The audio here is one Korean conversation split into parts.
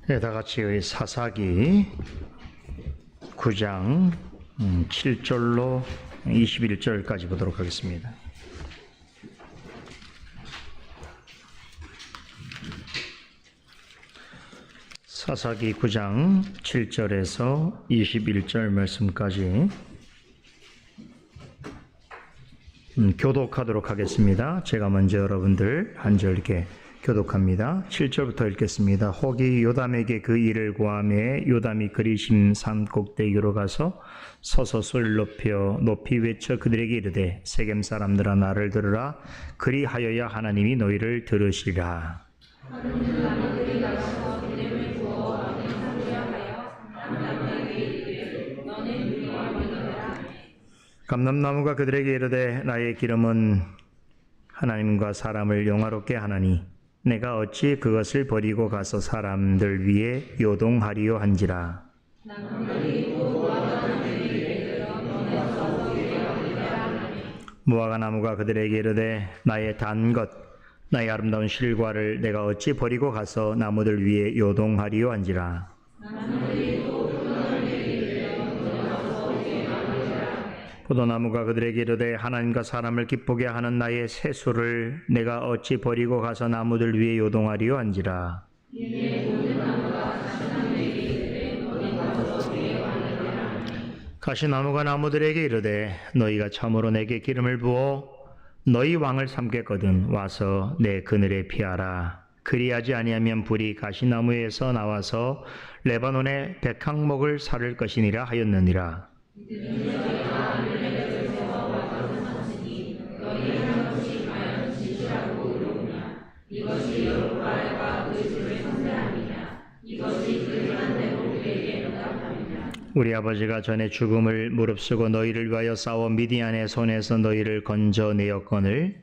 네, 다 같이 사사기 9장 7절로 21절까지 보도록 하겠습니다. 사사기 9장 7절에서 21절 말씀까지 교독하도록 하겠습니다. 제가 먼저 여러분들 한 절 이렇게 교독합니다. 7절부터 읽겠습니다. 혹이 요담에게 그 일을 고하매 요담이 그리심 산 꼭대기로 가서 서서 소리를 높이 외쳐 그들에게 이르되 세겜 사람들아 나를 들으라. 그리하여야 하나님이 너희를 들으시리라. 감람나무가 그들에게 이르되 나의 기름은 하나님과 사람을 영화롭게 하나니 내가 어찌 그것을 버리고 가서 사람들 위에 요동하리요 한지라. 무화과 나무가 그들에게 이르되 나의 단 것 나의 아름다운 실과를 내가 어찌 버리고 가서 나무들 위에 요동하리요 한지라. 포도나무가 그들에게 이르되 하나님과 사람을 기쁘게 하는 나의 세수를 내가 어찌 버리고 가서 나무들 위에 요동하리요 한지라. 가시나무가 나무들에게 이르되 너희가 참으로 내게 기름을 부어 너희 왕을 삼겠거든 와서 내 그늘에 피하라. 그리하지 아니하면 불이 가시나무에서 나와서 레바논의 백항목을 사를 것이니라 하였느니라. 우리 아버지가 전에 죽음을 무릅쓰고 너희를 위하여 싸워 미디안의 손에서 너희를 건져내었거늘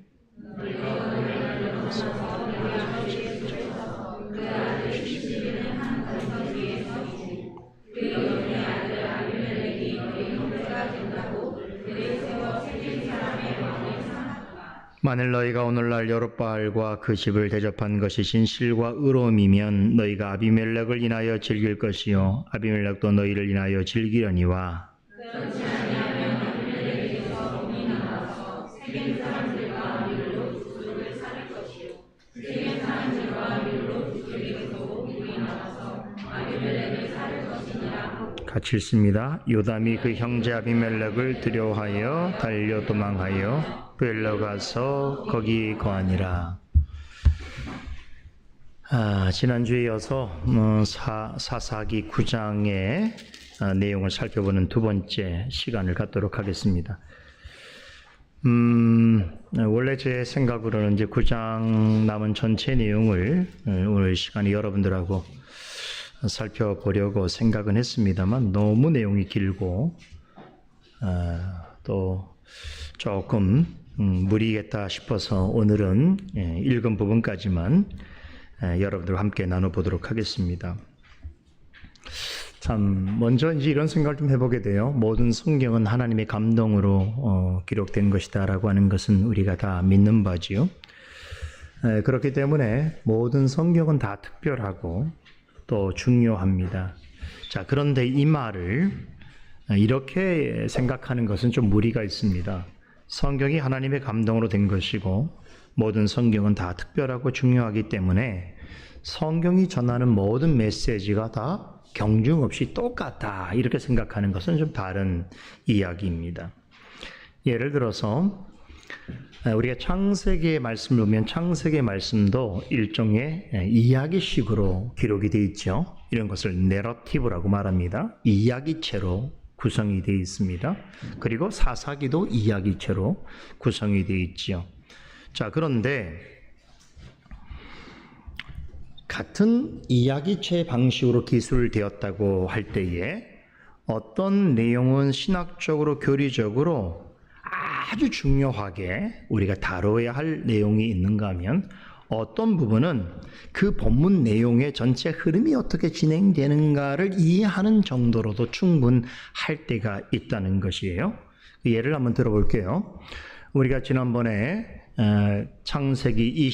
만일 너희가 오늘날 여룻바알과 그 집을 대접한 것이 진실과 의로움이면 너희가 아비멜렉을 인하여 즐길 것이요 아비멜렉도 너희를 인하여 즐기려니와 같이 읽습니다. 요담이 그 형제 아비멜렉을 두려워하여 달려 도망하여 벨러 가서 거기 거하니라. 지난주에 이어서 사사기 9장의 내용을 살펴보는 두 번째 시간을 갖도록 하겠습니다. 원래 제 생각으로는 이제 9장 남은 전체 내용을 오늘 시간에 여러분들하고 살펴보려고 생각은 했습니다만 너무 내용이 길고 또 조금 무리겠다 싶어서 오늘은 읽은 부분까지만 여러분들과 함께 나눠보도록 하겠습니다. 참 먼저 이제 이런 생각을 좀 해보게 돼요. 모든 성경은 하나님의 감동으로 기록된 것이다라고 하는 것은 우리가 다 믿는 바지요. 그렇기 때문에 모든 성경은 다 특별하고 또 중요합니다. 자, 그런데 이 말을 이렇게 생각하는 것은 좀 무리가 있습니다. 성경이 하나님의 감동으로 된 것이고 모든 성경은 다 특별하고 중요하기 때문에 성경이 전하는 모든 메시지가 다 경중없이 똑같다 이렇게 생각하는 것은 좀 다른 이야기입니다. 예를 들어서 우리가 창세기의 말씀을 보면 창세기의 말씀도 일종의 이야기식으로 기록이 되어 있죠. 이런 것을 내러티브라고 말합니다. 이야기체로 구성이 되어 있습니다. 그리고 사사기도 이야기체로 구성이 되어 있지요. 자, 그런데 같은 이야기체 방식으로 기술되었다고 할 때에 어떤 내용은 신학적으로 교리적으로 아주 중요하게 우리가 다뤄야 할 내용이 있는가 하면 어떤 부분은 그 본문 내용의 전체 흐름이 어떻게 진행되는가를 이해하는 정도로도 충분할 때가 있다는 것이에요. 예를 한번 들어볼게요. 우리가 지난번에 창세기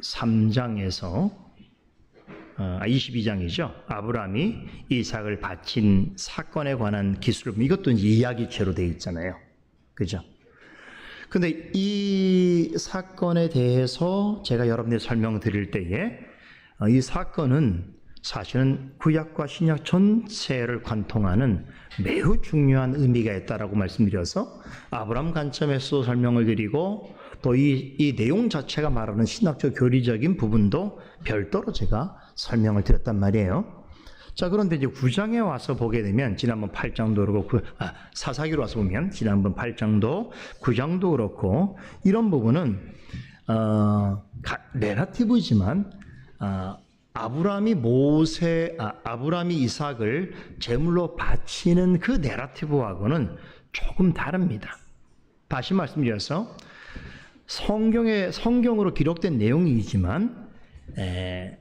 23장에서 22장이죠. 아브라함이 이삭을 바친 사건에 관한 기술, 이것도 이제 이야기체로 되어 있잖아요. 그죠? 근데 이 사건에 대해서 제가 여러분들 설명드릴 때에 이 사건은 사실은 구약과 신약 전체를 관통하는 매우 중요한 의미가 있다라고 말씀드려서 아브라함 관점에서 설명을 드리고 또 이 내용 자체가 말하는 신학적 교리적인 부분도 별도로 제가 설명을 드렸단 말이에요. 자, 그런데 이제 9장에 와서 보게 되면 지난번 8장도 그렇고 사사기로 와서 보면 지난번 8장도 9장도 그렇고 이런 부분은 내러티브지만 아브라함이 이삭을 제물로 바치는 그 내러티브하고는 조금 다릅니다. 다시 말씀드려서 성경으로 기록된 내용이지만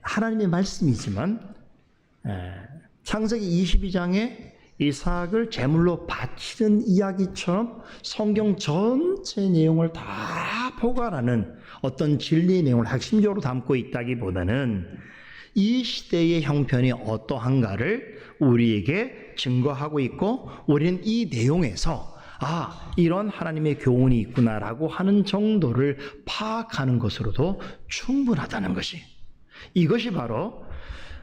하나님의 말씀이지만 창세기 22장에 이삭을 제물로 바치는 이야기처럼 성경 전체 내용을 다 포괄하는 어떤 진리의 내용을 핵심적으로 담고 있다기보다는 이 시대의 형편이 어떠한가를 우리에게 증거하고 있고 우리는 이 내용에서 이런 하나님의 교훈이 있구나라고 하는 정도를 파악하는 것으로도 충분하다는 것이, 이것이 바로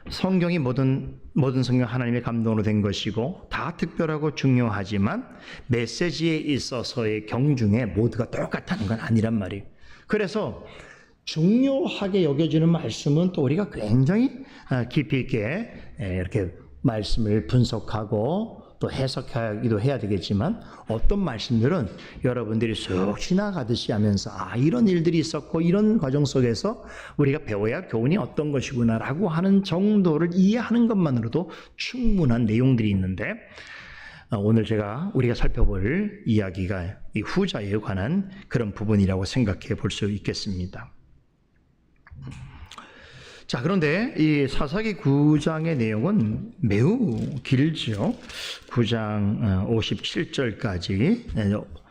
성경이 모든 성경 하나님의 감동으로 된 것이고 다 특별하고 중요하지만 메시지에 있어서의 경중에 모두가 똑같다는 건 아니란 말이에요. 그래서 중요하게 여겨지는 말씀은 또 우리가 굉장히 깊이 있게 이렇게 말씀을 분석하고 또 해석하기도 해야 되겠지만 어떤 말씀들은 여러분들이 쑥 지나가듯이 하면서 이런 일들이 있었고 이런 과정 속에서 우리가 배워야 할 교훈이 어떤 것이구나라고 하는 정도를 이해하는 것만으로도 충분한 내용들이 있는데 오늘 우리가 살펴볼 이야기가 이 후자에 관한 그런 부분이라고 생각해 볼 수 있겠습니다. 자, 그런데 이 사사기 9장의 내용은 매우 길죠. 9장 57절까지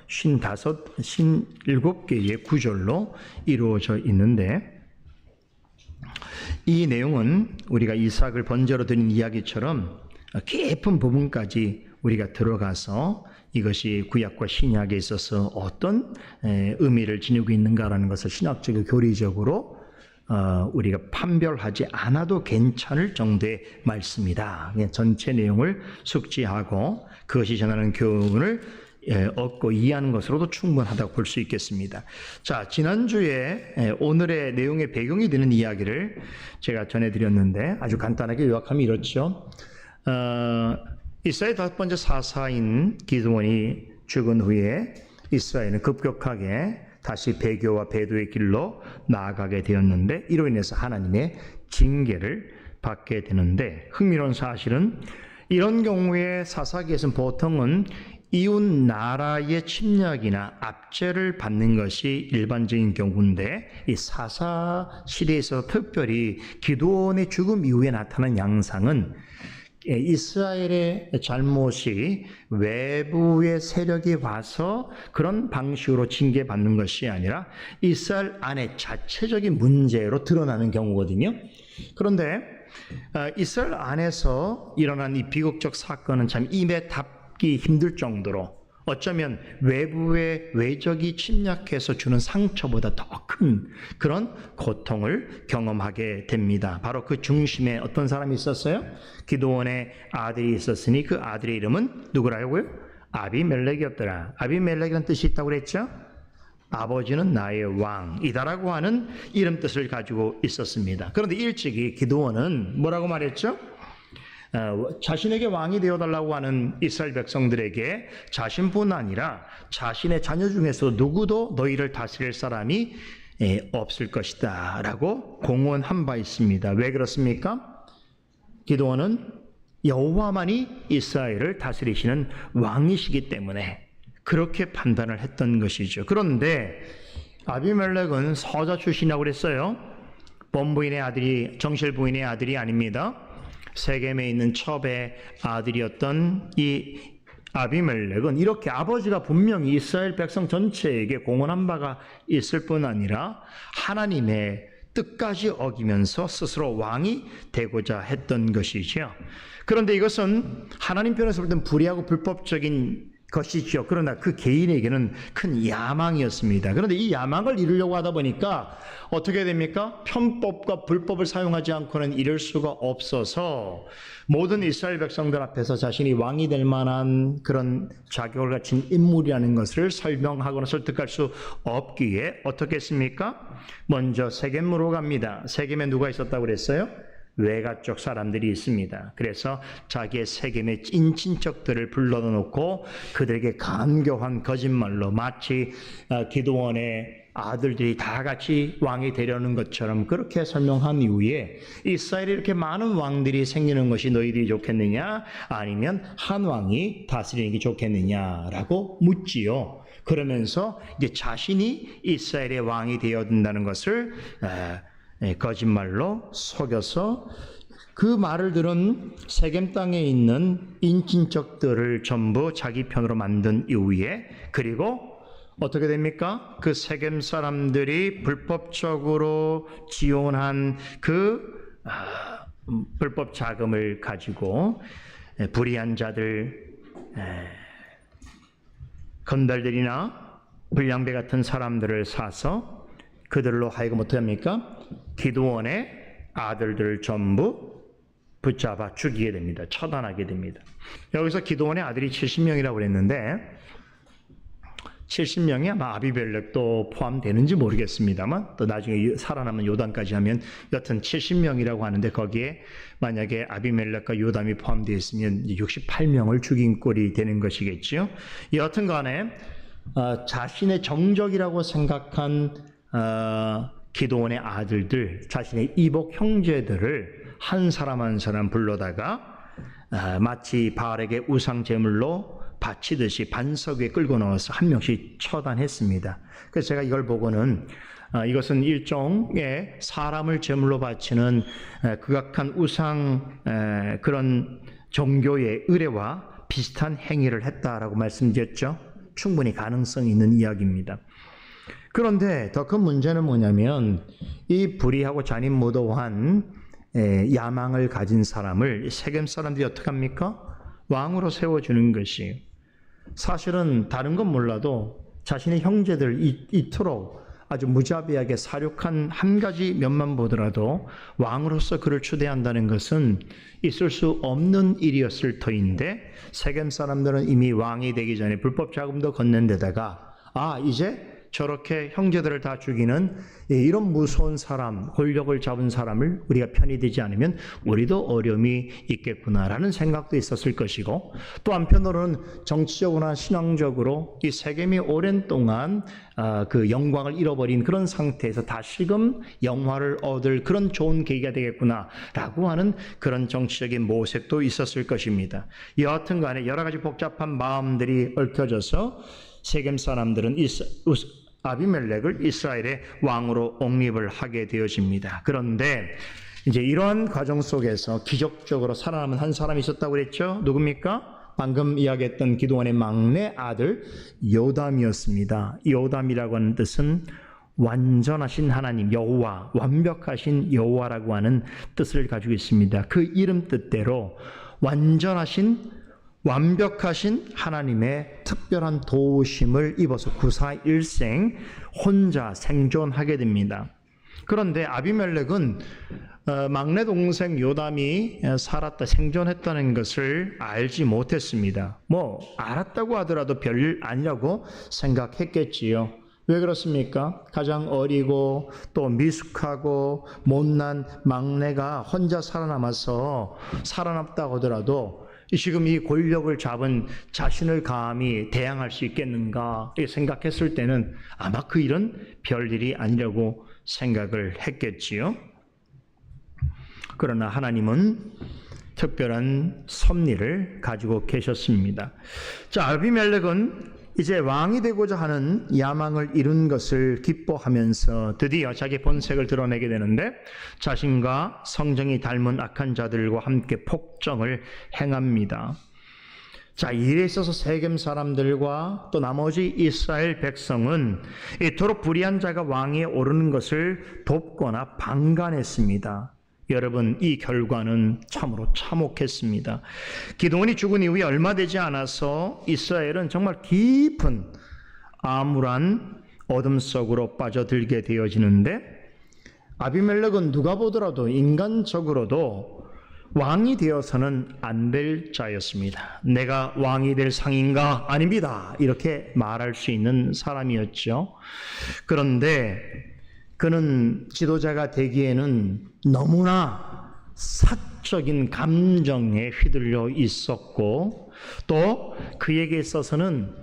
57개의 구절로 이루어져 있는데 이 내용은 우리가 이삭을 번제로 드린 이야기처럼 깊은 부분까지 우리가 들어가서 이것이 구약과 신약에 있어서 어떤 의미를 지니고 있는가라는 것을 신학적이고 교리적으로 우리가 판별하지 않아도 괜찮을 정도의 말씀이다. 전체 내용을 숙지하고 그것이 전하는 교훈을 얻고 이해하는 것으로도 충분하다고 볼 수 있겠습니다. 자, 지난주에 오늘의 내용의 배경이 되는 이야기를 제가 전해드렸는데 아주 간단하게 요약하면 이렇죠. 이스라엘 첫 번째 사사인 기드온이 죽은 후에 이스라엘은 급격하게 다시 배교와 배도의 길로 나아가게 되었는데 이로 인해서 하나님의 징계를 받게 되는데 흥미로운 사실은 이런 경우에 사사기에서는 보통은 이웃 나라의 침략이나 압제를 받는 것이 일반적인 경우인데 이 사사 시대에서 특별히 기드온의 죽음 이후에 나타난 양상은 이스라엘의 잘못이 외부의 세력이 와서 그런 방식으로 징계받는 것이 아니라 이스라엘 안에 자체적인 문제로 드러나는 경우거든요. 그런데 이스라엘 안에서 일어난 이 비극적 사건은 참 입에 담기 힘들 정도로 어쩌면 외부의 외적이 침략해서 주는 상처보다 더 큰 그런 고통을 경험하게 됩니다. 바로 그 중심에 어떤 사람이 있었어요? 기드온의 아들이 있었으니 그 아들의 이름은 누구라고요? 아비멜렉이었더라. 아비멜렉이라는 뜻이 있다고 그랬죠? 아버지는 나의 왕이다라고 하는 이름 뜻을 가지고 있었습니다. 그런데 일찍이 기드온은 뭐라고 말했죠? 자신에게 왕이 되어달라고 하는 이스라엘 백성들에게 자신뿐 아니라 자신의 자녀 중에서 누구도 너희를 다스릴 사람이 없을 것이다 라고 공언한 바 있습니다. 왜 그렇습니까? 기드온은 여호와만이 이스라엘을 다스리시는 왕이시기 때문에 그렇게 판단을 했던 것이죠. 그런데 아비멜렉은 서자 출신이라고 그랬어요. 본부인의 아들이, 정실부인의 아들이 아닙니다. 세겜에 있는 첩의 아들이었던 이 아비멜렉은 이렇게 아버지가 분명히 이스라엘 백성 전체에게 공언한 바가 있을 뿐 아니라 하나님의 뜻까지 어기면서 스스로 왕이 되고자 했던 것이죠. 그런데 이것은 하나님 편에서 볼 땐 불의하고 불법적인 것이죠. 그러나 그 개인에게는 큰 야망이었습니다. 그런데 이 야망을 이루려고 하다 보니까 어떻게 됩니까? 편법과 불법을 사용하지 않고는 이룰 수가 없어서 모든 이스라엘 백성들 앞에서 자신이 왕이 될 만한 그런 자격을 가진 인물이라는 것을 설명하거나 설득할 수 없기에 어떻게 했습니까? 먼저 세겜으로 갑니다. 세겜에 누가 있었다고 그랬어요? 외가 쪽 사람들이 있습니다. 그래서 자기의 세겜의 찐친척들을 불러다 놓고 그들에게 간교한 거짓말로 마치 기드온의 아들들이 다 같이 왕이 되려는 것처럼 그렇게 설명한 이후에 이스라엘에 이렇게 많은 왕들이 생기는 것이 너희들이 좋겠느냐 아니면 한 왕이 다스리는 게 좋겠느냐라고 묻지요. 그러면서 이제 자신이 이스라엘의 왕이 되어야 된다는 것을 거짓말로 속여서 그 말을 들은 세겜 땅에 있는 인친척들을 전부 자기 편으로 만든 이후에 그리고 어떻게 됩니까? 그 세겜 사람들이 불법적으로 지원한 그 불법 자금을 가지고 불의한 자들, 건달들이나 불량배 같은 사람들을 사서 그들로 하여금 어떻게 합니까? 기드온의 아들들을 전부 붙잡아 죽이게 됩니다. 처단하게 됩니다. 여기서 기드온의 아들이 70명이라고 그랬는데 70명이 아마 아비멜렉도 포함되는지 모르겠습니다만 또 나중에 살아남은 요담까지 하면 여튼 70명이라고 하는데 거기에 만약에 아비멜렉과 요담이 포함되어 있으면 68명을 죽인 꼴이 되는 것이겠지요. 여튼 간에 자신의 정적이라고 생각한 기드온의 아들들, 자신의 이복 형제들을 한 사람 한 사람 불러다가 마치 바알에게 우상 제물로 바치듯이 반석 위에 끌고 나와서 한 명씩 처단했습니다. 그래서 제가 이걸 보고는 이것은 일종의 사람을 제물로 바치는 극악한 우상 그런 종교의 의례와 비슷한 행위를 했다라고 말씀드렸죠. 충분히 가능성이 있는 이야기입니다. 그런데 더 큰 문제는 뭐냐면 이 불의하고 잔인무도한 야망을 가진 사람을 세겜 사람들이 어떻게 합니까? 왕으로 세워주는 것이 사실은 다른 건 몰라도 자신의 형제들 이토록 아주 무자비하게 사륙한 한 가지 면만 보더라도 왕으로서 그를 추대한다는 것은 있을 수 없는 일이었을 터인데 세겜 사람들은 이미 왕이 되기 전에 불법 자금도 건넨 데다가 이제 저렇게 형제들을 다 죽이는 이런 무서운 사람, 권력을 잡은 사람을 우리가 편이 되지 않으면 우리도 어려움이 있겠구나라는 생각도 있었을 것이고 또 한편으로는 정치적으로나 신앙적으로 이 세겜이 오랜 동안 그 영광을 잃어버린 그런 상태에서 다시금 영화를 얻을 그런 좋은 계기가 되겠구나라고 하는 그런 정치적인 모색도 있었을 것입니다. 여하튼 간에 여러 가지 복잡한 마음들이 얽혀져서 세겜 사람들은 아비멜렉을 이스라엘의 왕으로 옹립을 하게 되어집니다. 그런데 이제 이러한 과정 속에서 기적적으로 살아남은 한 사람이 있었다고 그랬죠. 누굽니까? 방금 이야기했던 기드온의 막내 아들 요담이었습니다. 요담이라고 하는 뜻은 완전하신 하나님 여호와, 완벽하신 여호와라고 하는 뜻을 가지고 있습니다. 그 이름 뜻대로 완벽하신 하나님의 특별한 도우심을 입어서 구사일생 혼자 생존하게 됩니다. 그런데 아비멜렉은 막내 동생 요담이 생존했다는 것을 알지 못했습니다. 알았다고 하더라도 별일 아니라고 생각했겠지요. 왜 그렇습니까? 가장 어리고 또 미숙하고 못난 막내가 혼자 살아남았다고 하더라도 지금 이 권력을 잡은 자신을 감히 대항할 수 있겠는가 생각했을 때는 아마 그 일은 별일이 아니라고 생각을 했겠지요. 그러나 하나님은 특별한 섭리를 가지고 계셨습니다. 자, 아비멜렉은 이제 왕이 되고자 하는 야망을 이룬 것을 기뻐하면서 드디어 자기 본색을 드러내게 되는데 자신과 성정이 닮은 악한 자들과 함께 폭정을 행합니다. 자, 이에 있어서 세겜 사람들과 또 나머지 이스라엘 백성은 이토록 불의한 자가 왕위에 오르는 것을 돕거나 방관했습니다. 여러분, 이 결과는 참으로 참혹했습니다. 기드온이 죽은 이후에 얼마 되지 않아서 이스라엘은 정말 깊은 암울한 어둠 속으로 빠져들게 되어지는데, 아비멜렉은 누가 보더라도 인간적으로도 왕이 되어서는 안 될 자였습니다. 내가 왕이 될 상인가? 아닙니다. 이렇게 말할 수 있는 사람이었죠. 그런데 그는 지도자가 되기에는 너무나 사적인 감정에 휘둘려 있었고, 또 그에게 있어서는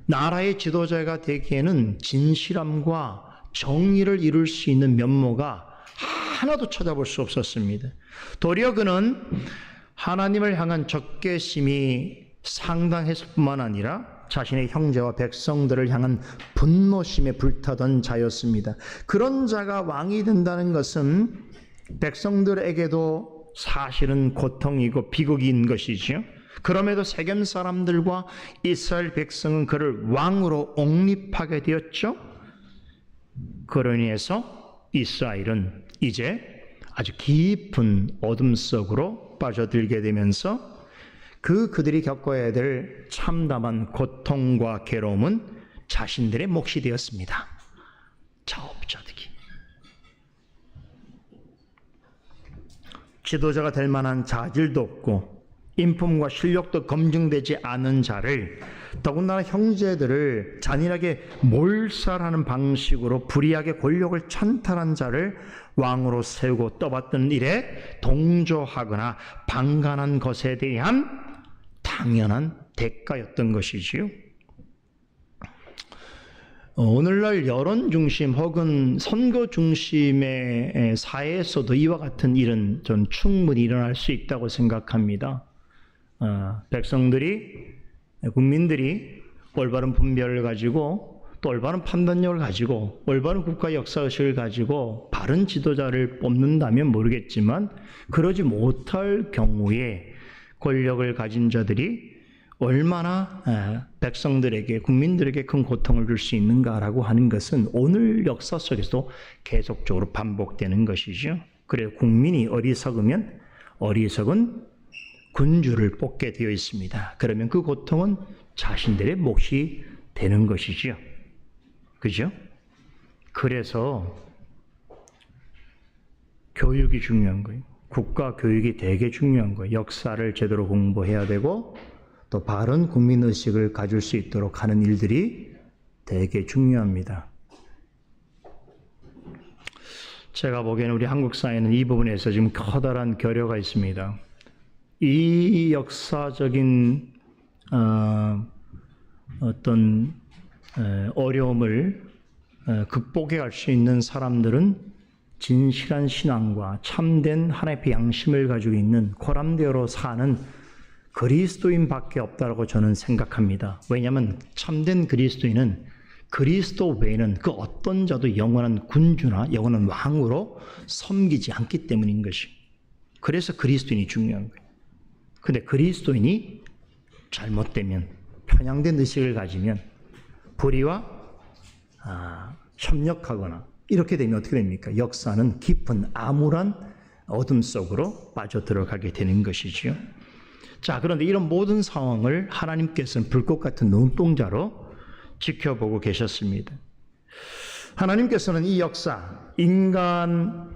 나라의 지도자가 되기에는 진실함과 정의를 이룰 수 있는 면모가 하나도 찾아볼 수 없었습니다. 도리어 그는 하나님을 향한 적개심이 상당했을 뿐만 아니라 자신의 형제와 백성들을 향한 분노심에 불타던 자였습니다. 그런 자가 왕이 된다는 것은 백성들에게도 사실은 고통이고 비극인 것이죠. 그럼에도 세겜 사람들과 이스라엘 백성은 그를 왕으로 옹립하게 되었죠. 그로 인해서 이스라엘은 이제 아주 깊은 어둠 속으로 빠져들게 되면서 그들이 겪어야 될 참담한 고통과 괴로움은 자신들의 몫이 되었습니다. 자업자득이. 지도자가 될 만한 자질도 없고 인품과 실력도 검증되지 않은 자를, 더군다나 형제들을 잔인하게 몰살하는 방식으로 불의하게 권력을 찬탈한 자를 왕으로 세우고 떠받드는 일에 동조하거나 방관한 것에 대한 당연한 대가였던 것이지요. 오늘날 여론 중심 혹은 선거 중심의 사회에서도 이와 같은 일은 전 충분히 일어날 수 있다고 생각합니다. 백성들이, 국민들이 올바른 분별을 가지고 또 올바른 판단력을 가지고 올바른 국가 역사의식을 가지고 바른 지도자를 뽑는다면 모르겠지만, 그러지 못할 경우에 권력을 가진 자들이 얼마나 백성들에게, 국민들에게 큰 고통을 줄 수 있는가라고 하는 것은 오늘 역사 속에서도 계속적으로 반복되는 것이죠. 그래서 국민이 어리석으면 어리석은 군주를 뽑게 되어 있습니다. 그러면 그 고통은 자신들의 몫이 되는 것이죠. 그죠? 그래서 교육이 중요한 거예요. 국가 교육이 되게 중요한 거예요. 역사를 제대로 공부해야 되고 또 바른 국민의식을 가질 수 있도록 하는 일들이 되게 중요합니다. 제가 보기에는 우리 한국 사회는 이 부분에서 지금 커다란 결여가 있습니다. 이 역사적인 어떤 어려움을 극복해 갈 수 있는 사람들은 진실한 신앙과 참된 하나님의 양심을 가지고 있는 코람데오로 사는 그리스도인밖에 없다고 저는 생각합니다. 왜냐하면 참된 그리스도인은 그리스도 외에는 그 어떤 자도 영원한 군주나 영원한 왕으로 섬기지 않기 때문인 것이. 그래서 그리스도인이 중요한 거예요. 근데 그리스도인이 잘못되면, 편향된 의식을 가지면 불의와 협력하거나 이렇게 되면 어떻게 됩니까? 역사는 깊은 암울한 어둠 속으로 빠져들어가게 되는 것이지요. 자, 그런데 이런 모든 상황을 하나님께서는 불꽃 같은 눈동자로 지켜보고 계셨습니다. 하나님께서는 이 역사, 인간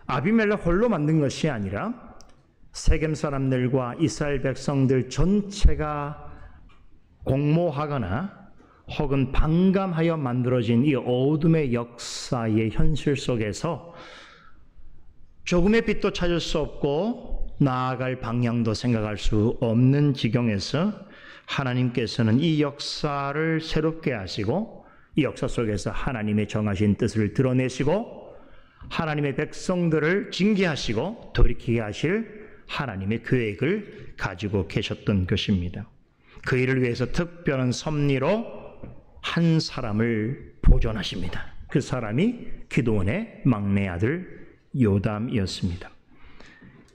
아비멜렉 홀로 만든 것이 아니라 세겜 사람들과 이스라엘 백성들 전체가 공모하거나 혹은 방감하여 만들어진 이 어둠의 역사의 현실 속에서 조금의 빛도 찾을 수 없고 나아갈 방향도 생각할 수 없는 지경에서 하나님께서는 이 역사를 새롭게 하시고 이 역사 속에서 하나님의 정하신 뜻을 드러내시고 하나님의 백성들을 징계하시고 돌이키게 하실 하나님의 계획을 가지고 계셨던 것입니다. 그 일을 위해서 특별한 섭리로 한 사람을 보존하십니다. 그 사람이 기드온의 막내 아들 요담이었습니다.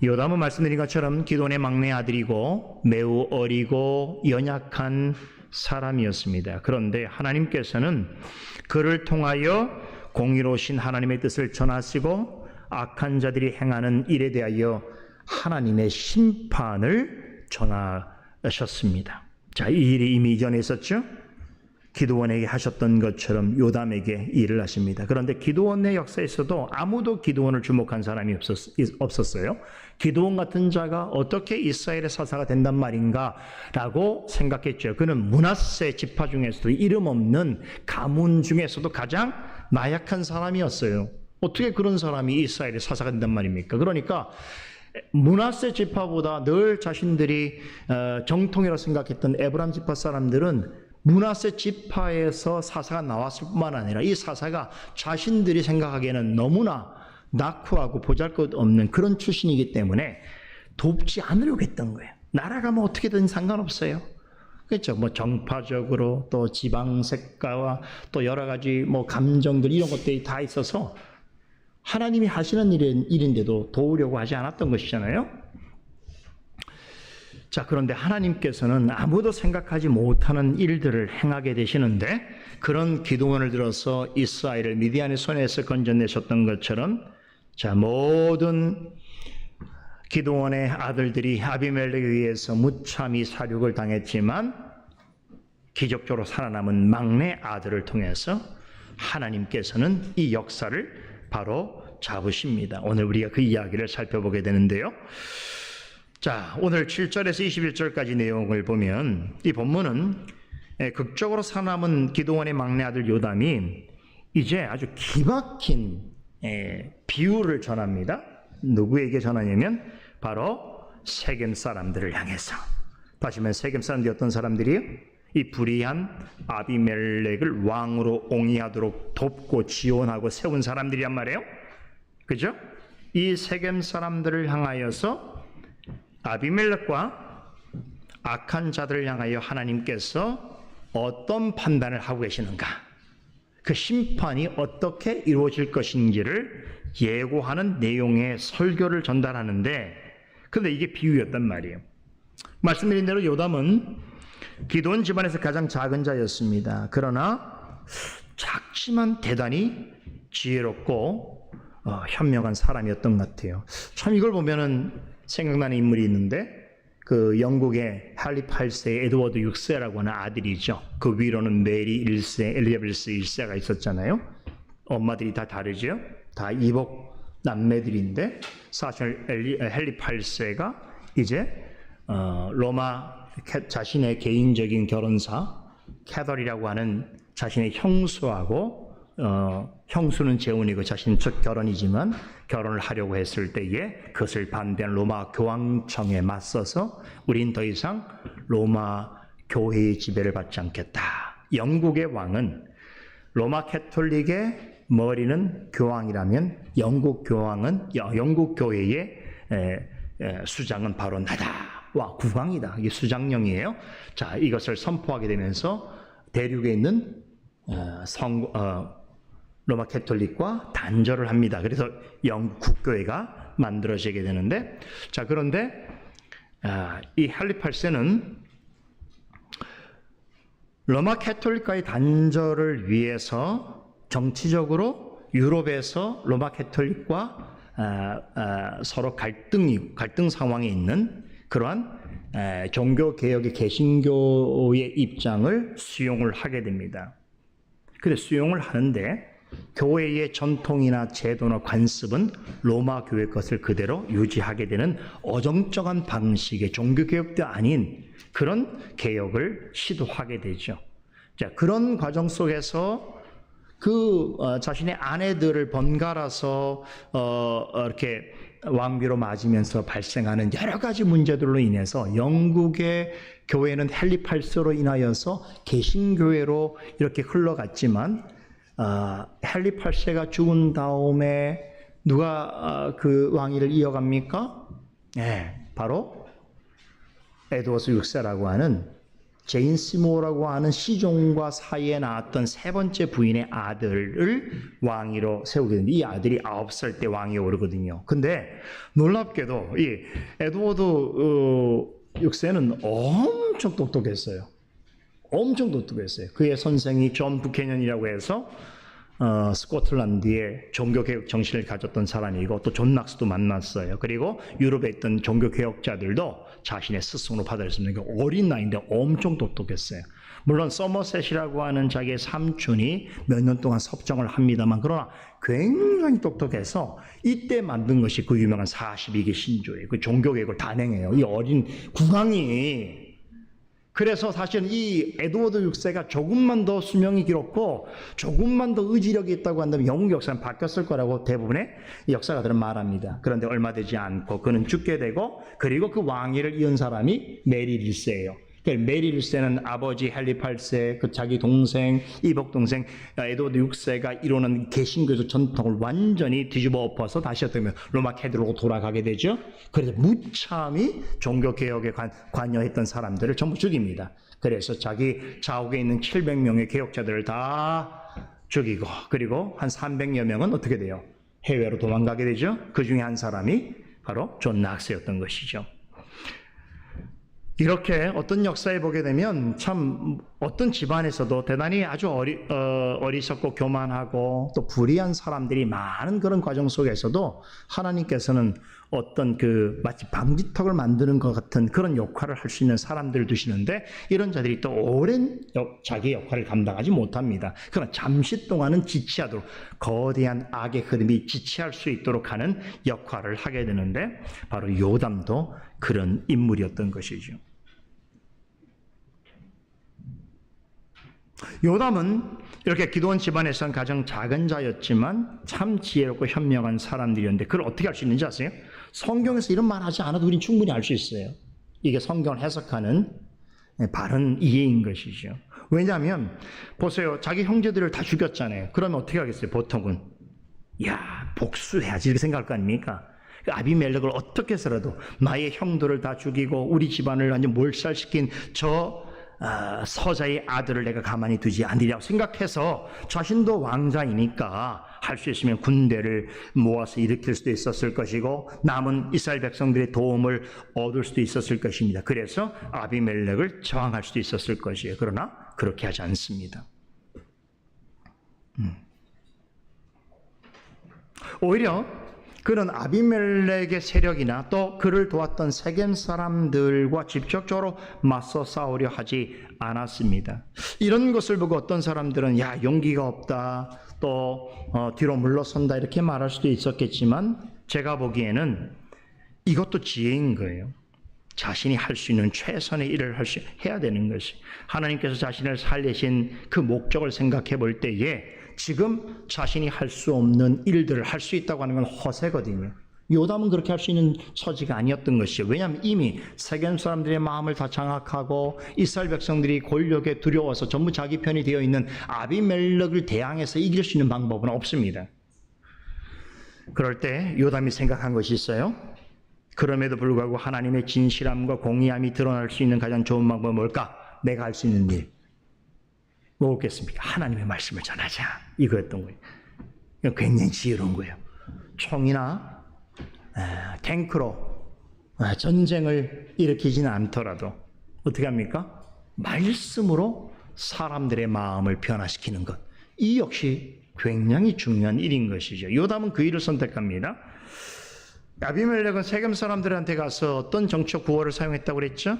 요담은 말씀드린 것처럼 기드온의 막내 아들이고 매우 어리고 연약한 사람이었습니다. 그런데 하나님께서는 그를 통하여 공의로우신 하나님의 뜻을 전하시고 악한 자들이 행하는 일에 대하여 하나님의 심판을 전하셨습니다. 자, 이 일이 이미 이전에 있었죠. 기드온에게 하셨던 것처럼 요담에게 일을 하십니다. 그런데 기드온의 역사에서도 아무도 기드온을 주목한 사람이 없었어요. 기드온 같은 자가 어떻게 이스라엘의 사사가 된단 말인가 라고 생각했죠. 그는 므낫세 지파 중에서도 이름 없는 가문 중에서도 가장 나약한 사람이었어요. 어떻게 그런 사람이 이스라엘의 사사가 된단 말입니까? 그러니까 므낫세 지파보다 늘 자신들이 정통이라고 생각했던 에브라임 지파 사람들은 므낫세 지파에서 사사가 나왔을 뿐만 아니라 이 사사가 자신들이 생각하기에는 너무나 낙후하고 보잘것없는 그런 출신이기 때문에 돕지 않으려고 했던 거예요. 나라가 뭐 어떻게든 상관없어요. 그렇죠. 뭐 정파적으로 또 지방색가와 또 여러 가지 뭐 감정들 이런 것들이 다 있어서 하나님이 하시는 일인데도 도우려고 하지 않았던 것이잖아요. 자, 그런데 하나님께서는 아무도 생각하지 못하는 일들을 행하게 되시는데 그런 기도원을 들어서 이스라엘을 미디안의 손에서 건져내셨던 것처럼 자, 모든 기도원의 아들들이 아비멜렉에 의해서 무참히 사륙을 당했지만 기적적으로 살아남은 막내 아들을 통해서 하나님께서는 이 역사를 바로 잡으십니다. 오늘 우리가 그 이야기를 살펴보게 되는데요. 자, 오늘 7절에서 21절까지 내용을 보면 이 본문은 극적으로 살아남은 기드온의 막내 아들 요담이 이제 아주 기막힌 비유를 전합니다. 누구에게 전하냐면 바로 세겜 사람들을 향해서. 다시 말해 세겜 사람들이 어떤 사람들이요? 이 불의한 아비멜렉을 왕으로 옹이하도록 돕고 지원하고 세운 사람들이란 말이에요. 그죠? 이 세겜 사람들을 향하여서 아비멜렉과 악한 자들을 향하여 하나님께서 어떤 판단을 하고 계시는가, 그 심판이 어떻게 이루어질 것인지를 예고하는 내용의 설교를 전달하는데, 그런데 이게 비유였단 말이에요. 말씀드린 대로 요담은 기드온 집안에서 가장 작은 자였습니다. 그러나 작지만 대단히 지혜롭고 현명한 사람이었던 것 같아요. 참 이걸 보면은 생각나는 인물이 있는데 그 영국의 할리 8세 에드워드 6세라고 하는 아들이죠. 그 위로는 메리 1세, 엘리자베스 1세가 있었잖아요. 엄마들이 다 다르죠. 다 이복 남매들인데 사실 헨리 8세가 이제 로마 자신의 개인적인 결혼사 캐덜이라고 하는 자신의 형수하고 형수는 재혼이고 자신은 첫 결혼이지만 결혼을 하려고 했을 때에 그것을 반대한 로마 교황청에 맞서서 우린 더 이상 로마 교회의 지배를 받지 않겠다. 영국의 왕은 로마 캐톨릭의 머리는 교황이라면 영국 교황은 영국 교회의 수장은 바로 나다. 와, 국왕이다. 이게 수장령이에요. 자, 이것을 선포하게 되면서 대륙에 있는 로마 캐톨릭과 단절을 합니다. 그래서 영국 국교회가 만들어지게 되는데, 자, 그런데 이 헨리 8세는 로마 캐톨릭과의 단절을 위해서 정치적으로 유럽에서 로마 캐톨릭과 서로 갈등 상황에 있는 그러한 종교 개혁의 개신교의 입장을 수용을 하게 됩니다. 근데 수용을 하는데 교회의 전통이나 제도나 관습은 로마 교회 것을 그대로 유지하게 되는 어정쩡한 방식의 종교개혁도 아닌 그런 개혁을 시도하게 되죠. 자, 그런 과정 속에서 자신의 아내들을 번갈아서 이렇게 왕비로 맞으면서 발생하는 여러 가지 문제들로 인해서 영국의 교회는 헨리 8세로 인하여서 개신교회로 이렇게 흘러갔지만 헨리 8세가 죽은 다음에 누가 그 왕위를 이어갑니까? 네, 바로 에드워드 6세라고 하는 제인시모라고 하는 시종과 사이에 낳았던 세 번째 부인의 아들을 왕위로 세우게 되는데 이 아들이 9살 때 왕위에 오르거든요. 근데 놀랍게도 이 에드워드 6세는 엄청 똑똑했어요. 엄청 똑똑했어요. 그의 선생이 존 부캐넌이라고 해서 스코틀랜드에 종교개혁 정신을 가졌던 사람이고 또 존 낙스도 만났어요. 그리고 유럽에 있던 종교개혁자들도 자신의 스승으로 받아들였습니다. 어린 나이인데 엄청 똑똑했어요. 물론 서머셋이라고 하는 자기의 삼촌이 몇 년 동안 섭정을 합니다만 그러나 굉장히 똑똑해서 이때 만든 것이 그 유명한 42개 신조예요. 그 종교개혁을 단행해요. 이 어린 국왕이. 그래서 사실은 이 에드워드 6세가 조금만 더 수명이 길었고 조금만 더 의지력이 있다고 한다면 영국 역사는 바뀌었을 거라고 대부분의 역사가들은 말합니다. 그런데 얼마 되지 않고 그는 죽게 되고 그리고 그 왕위를 이은 사람이 메리 1세예요. 메리 1세는 아버지 헨리 8세, 그 자기 동생, 이복 동생 에드워드 6세가 이루는 개신교적 전통을 완전히 뒤집어 엎어서 다시 어떻게 보면 로마 캐톨릭으로 돌아가게 되죠. 그래서 무참히 종교개혁에 관여했던 사람들을 전부 죽입니다. 그래서 자기 자옥에 있는 700명의 개혁자들을 다 죽이고 그리고 한 300여 명은 어떻게 돼요? 해외로 도망가게 되죠. 그 중에 한 사람이 바로 존 낙스였던 것이죠. 이렇게 어떤 역사에 보게 되면 참 어떤 집안에서도 대단히 아주 어리석고 교만하고 또 불의한 사람들이 많은 그런 과정 속에서도 하나님께서는 어떤 그 마치 방지턱을 만드는 것 같은 그런 역할을 할 수 있는 사람들을 두시는데 이런 자들이 또 오랜 자기 역할을 감당하지 못합니다. 그러나 잠시 동안은 지체하도록 거대한 악의 흐름이 지체할 수 있도록 하는 역할을 하게 되는데 바로 요담도 그런 인물이었던 것이죠. 요담은 이렇게 기도원 집안에서는 가장 작은 자였지만 참 지혜롭고 현명한 사람들이었는데 그걸 어떻게 알 수 있는지 아세요? 성경에서 이런 말 하지 않아도 우리는 충분히 알 수 있어요. 이게 성경을 해석하는 바른 이해인 것이죠. 왜냐하면 보세요. 자기 형제들을 다 죽였잖아요. 그러면 어떻게 하겠어요? 보통은 야 복수해야지 이렇게 생각할 거 아닙니까? 아비멜렉을 어떻게 해서라도 나의 형들을 다 죽이고 우리 집안을 완전 몰살시킨 저 서자의 아들을 내가 가만히 두지 않으리라고 생각해서 자신도 왕자이니까 할 수 있으면 군대를 모아서 일으킬 수도 있었을 것이고 남은 이스라엘 백성들의 도움을 얻을 수도 있었을 것입니다. 그래서 아비멜렉을 저항할 수도 있었을 것이에요. 그러나 그렇게 하지 않습니다. 오히려 그는 아비멜렉의 세력이나 또 그를 도왔던 세겜 사람들과 직접적으로 맞서 싸우려 하지 않았습니다. 이런 것을 보고 어떤 사람들은 야 용기가 없다 또 뒤로 물러선다 이렇게 말할 수도 있었겠지만 제가 보기에는 이것도 지혜인 거예요. 자신이 할 수 있는 최선의 일을 해야 되는 것이 하나님께서 자신을 살리신 그 목적을 생각해 볼 때에 지금 자신이 할 수 없는 일들을 할 수 있다고 하는 건 허세거든요. 요담은 그렇게 할 수 있는 처지가 아니었던 것이죠. 왜냐하면 이미 세겜 사람들의 마음을 다 장악하고 이스라엘 백성들이 권력에 두려워서 전부 자기 편이 되어 있는 아비멜렉을 대항해서 이길 수 있는 방법은 없습니다. 그럴 때 요담이 생각한 것이 있어요. 그럼에도 불구하고 하나님의 진실함과 공의함이 드러날 수 있는 가장 좋은 방법은 뭘까? 내가 할 수 있는 일. 뭐겠습니까? 하나님의 말씀을 전하자. 이거였던 거예요. 굉장히 지혜로운 거예요. 총이나 탱크로 전쟁을 일으키지는 않더라도 어떻게 합니까? 말씀으로 사람들의 마음을 변화시키는 것. 이 역시 굉장히 중요한 일인 것이죠. 요담은 그 일을 선택합니다. 아비멜렉은 세겜 사람들한테 가서 어떤 정치적 구호를 사용했다고 그랬죠?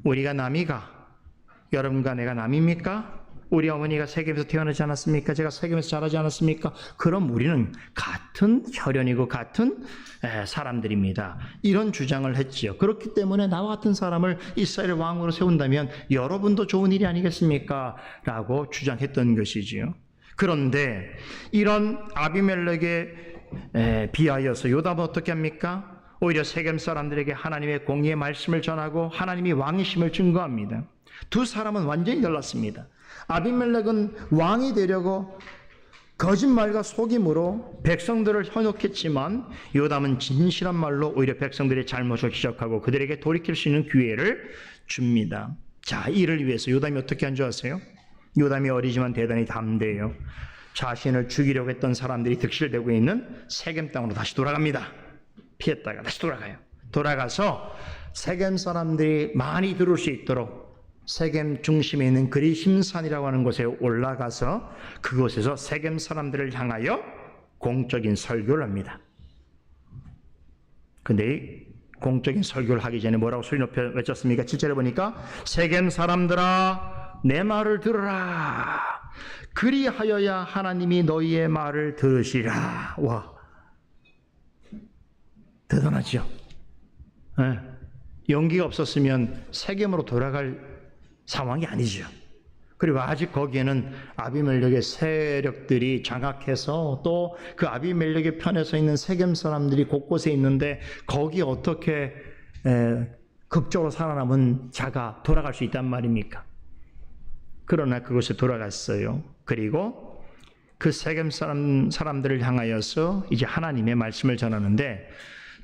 우리가 남이가 여러분과 내가 남입니까? 우리 어머니가 세겜에서 태어나지 않았습니까? 제가 세겜에서 자라지 않았습니까? 그럼 우리는 같은 혈연이고 같은 사람들입니다. 이런 주장을 했지요. 그렇기 때문에 나와 같은 사람을 이스라엘 왕으로 세운다면 여러분도 좋은 일이 아니겠습니까? 라고 주장했던 것이지요. 그런데 이런 아비멜렉에 비하여서 요담은 어떻게 합니까? 오히려 세겜 사람들에게 하나님의 공의의 말씀을 전하고 하나님이 왕이심을 증거합니다. 두 사람은 완전히 달랐습니다. 아비멜렉은 왕이 되려고 거짓말과 속임으로 백성들을 현혹했지만 요담은 진실한 말로 오히려 백성들의 잘못을 지적하고 그들에게 돌이킬 수 있는 기회를 줍니다. 자, 이를 위해서 요담이 어떻게 한 줄 아세요? 요담이 어리지만 대단히 담대해요. 자신을 죽이려고 했던 사람들이 득실되고 있는 세겜 땅으로 다시 돌아갑니다. 피했다가 다시 돌아가요. 돌아가서 세겜 사람들이 많이 들을 수 있도록 세겜 중심에 있는 그리심산이라고 하는 곳에 올라가서 그곳에서 세겜 사람들을 향하여 공적인 설교를 합니다. 근데 이 공적인 설교를 하기 전에 뭐라고 소리 높여 외쳤습니까? 7절에 보니까 세겜 사람들아 내 말을 들으라. 그리하여야 하나님이 너희의 말을 들으시라. 와, 대단하죠? 네. 용기가 없었으면 세겜으로 돌아갈 상황이 아니죠. 그리고 아직 거기에는 아비멜렉의 세력들이 장악해서 또 그 아비멜렉의 편에 서 있는 세겜 사람들이 곳곳에 있는데 거기 어떻게 극적으로 살아남은 자가 돌아갈 수 있단 말입니까? 그러나 그곳에 돌아갔어요. 그리고 그 세겜 사람들을 향하여서 이제 하나님의 말씀을 전하는데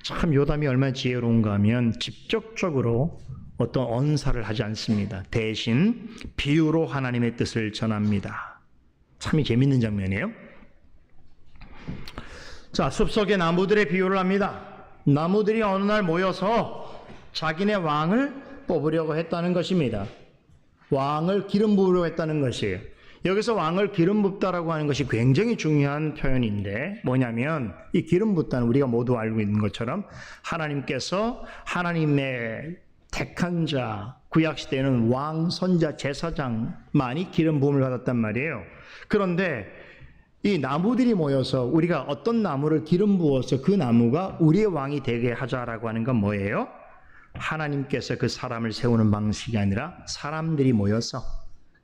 참 요담이 얼마나 지혜로운가 하면 직접적으로 어떤 언사를 하지 않습니다. 대신 비유로 하나님의 뜻을 전합니다. 참 재밌는 장면이에요. 자, 숲속의 나무들의 비유를 합니다. 나무들이 어느 날 모여서 자기네 왕을 뽑으려고 했다는 것입니다. 왕을 기름 부으려고 했다는 것이에요. 여기서 왕을 기름 붓다라고 하는 것이 굉장히 중요한 표현인데 뭐냐면 이 기름 붓다는 우리가 모두 알고 있는 것처럼 하나님께서 하나님의 택한 자, 구약시대에는 왕, 선자, 제사장만이 기름 부음을 받았단 말이에요. 그런데 이 나무들이 모여서 우리가 어떤 나무를 기름 부어서 그 나무가 우리의 왕이 되게 하자라고 하는 건 뭐예요? 하나님께서 그 사람을 세우는 방식이 아니라 사람들이 모여서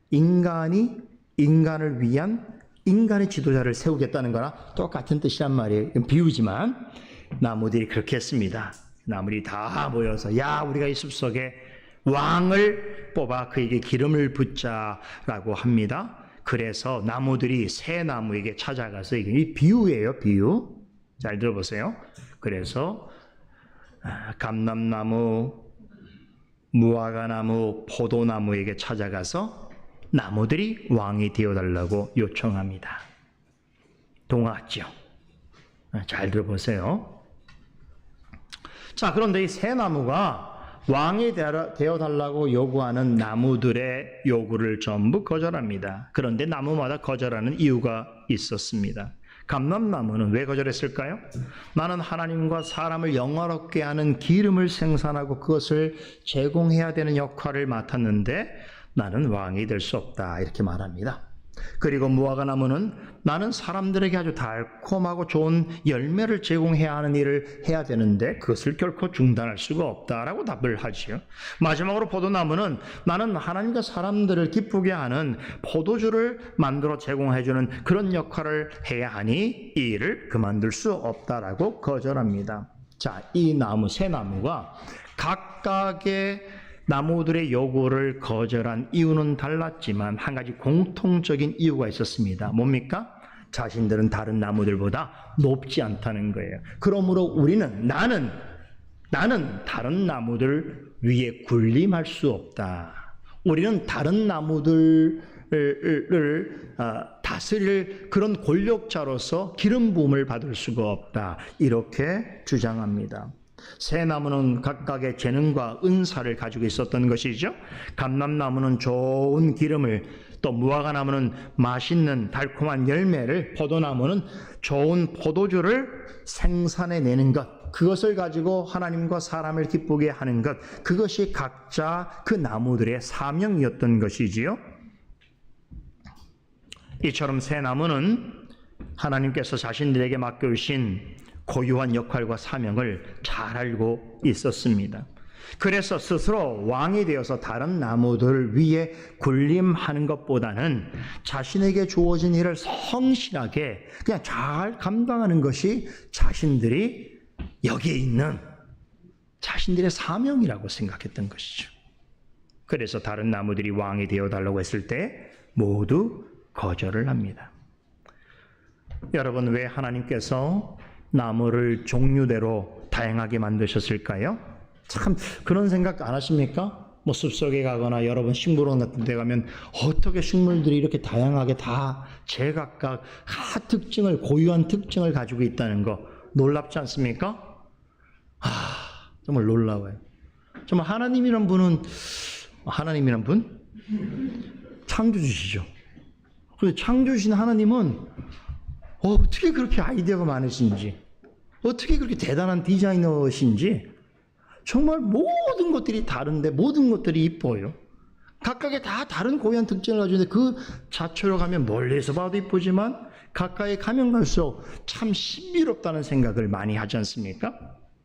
인간이 인간을 위한 인간의 지도자를 세우겠다는 거나 똑같은 뜻이란 말이에요. 비유지만 나무들이 그렇게 했습니다. 나무들이 다 모여서 야 우리가 이 숲속에 왕을 뽑아 그에게 기름을 붓자라고 합니다. 그래서 나무들이 새 나무에게 찾아가서 이게 비유예요. 비유. 잘 들어보세요. 그래서 감람나무, 무화과나무, 포도나무에게 찾아가서 나무들이 왕이 되어달라고 요청합니다. 동화죠. 잘 들어보세요. 자, 그런데 이 새 나무가 왕이 되어달라고 요구하는 나무들의 요구를 전부 거절합니다. 그런데 나무마다 거절하는 이유가 있었습니다. 감람나무는 왜 거절했을까요? 나는 하나님과 사람을 영화롭게 하는 기름을 생산하고 그것을 제공해야 되는 역할을 맡았는데 나는 왕이 될 수 없다 이렇게 말합니다. 그리고 무화과나무는 나는 사람들에게 아주 달콤하고 좋은 열매를 제공해야 하는 일을 해야 되는데 그것을 결코 중단할 수가 없다라고 답을 하지요. 마지막으로 포도나무는 나는 하나님과 사람들을 기쁘게 하는 포도주를 만들어 제공해주는 그런 역할을 해야 하니 이 일을 그만둘 수 없다라고 거절합니다. 자, 이 나무, 새 나무가 각각의 나무들의 요구를 거절한 이유는 달랐지만 한 가지 공통적인 이유가 있었습니다. 뭡니까? 자신들은 다른 나무들보다 높지 않다는 거예요. 그러므로 우리는 나는 다른 나무들 위에 군림할 수 없다. 우리는 다른 나무들을 다스릴 그런 권력자로서 기름 부음을 받을 수가 없다. 이렇게 주장합니다. 새 나무는 각각의 재능과 은사를 가지고 있었던 것이죠. 감람나무는 좋은 기름을, 또 무화과나무는 맛있는 달콤한 열매를, 포도나무는 좋은 포도주를 생산해내는 것, 그것을 가지고 하나님과 사람을 기쁘게 하는 것, 그것이 각자 그 나무들의 사명이었던 것이지요. 이처럼 새 나무는 하나님께서 자신들에게 맡겨주신 고유한 역할과 사명을 잘 알고 있었습니다. 그래서 스스로 왕이 되어서 다른 나무들 위에 군림하는 것보다는 자신에게 주어진 일을 성실하게 그냥 잘 감당하는 것이 자신들이 여기에 있는 자신들의 사명이라고 생각했던 것이죠. 그래서 다른 나무들이 왕이 되어달라고 했을 때 모두 거절을 합니다. 여러분, 왜 하나님께서 나무를 종류대로 다양하게 만드셨을까요? 참 그런 생각 안 하십니까? 뭐 숲속에 가거나 여러분 식물원 같은 데 가면 어떻게 식물들이 이렇게 다양하게 다 제각각 특징을, 고유한 특징을 가지고 있다는 거 놀랍지 않습니까? 정말 놀라워요. 정말 하나님이란 분? 창조주시죠. 그런데 창조주신 하나님은 어떻게 그렇게 아이디어가 많으신지, 어떻게 그렇게 대단한 디자이너신지, 정말 모든 것들이 다른데 모든 것들이 이뻐요. 각각의 다 다른 고유한 특징을 가지고 있는데 그 자체로 가면 멀리서 봐도 이쁘지만 가까이 가면 갈수록 참 신비롭다는 생각을 많이 하지 않습니까?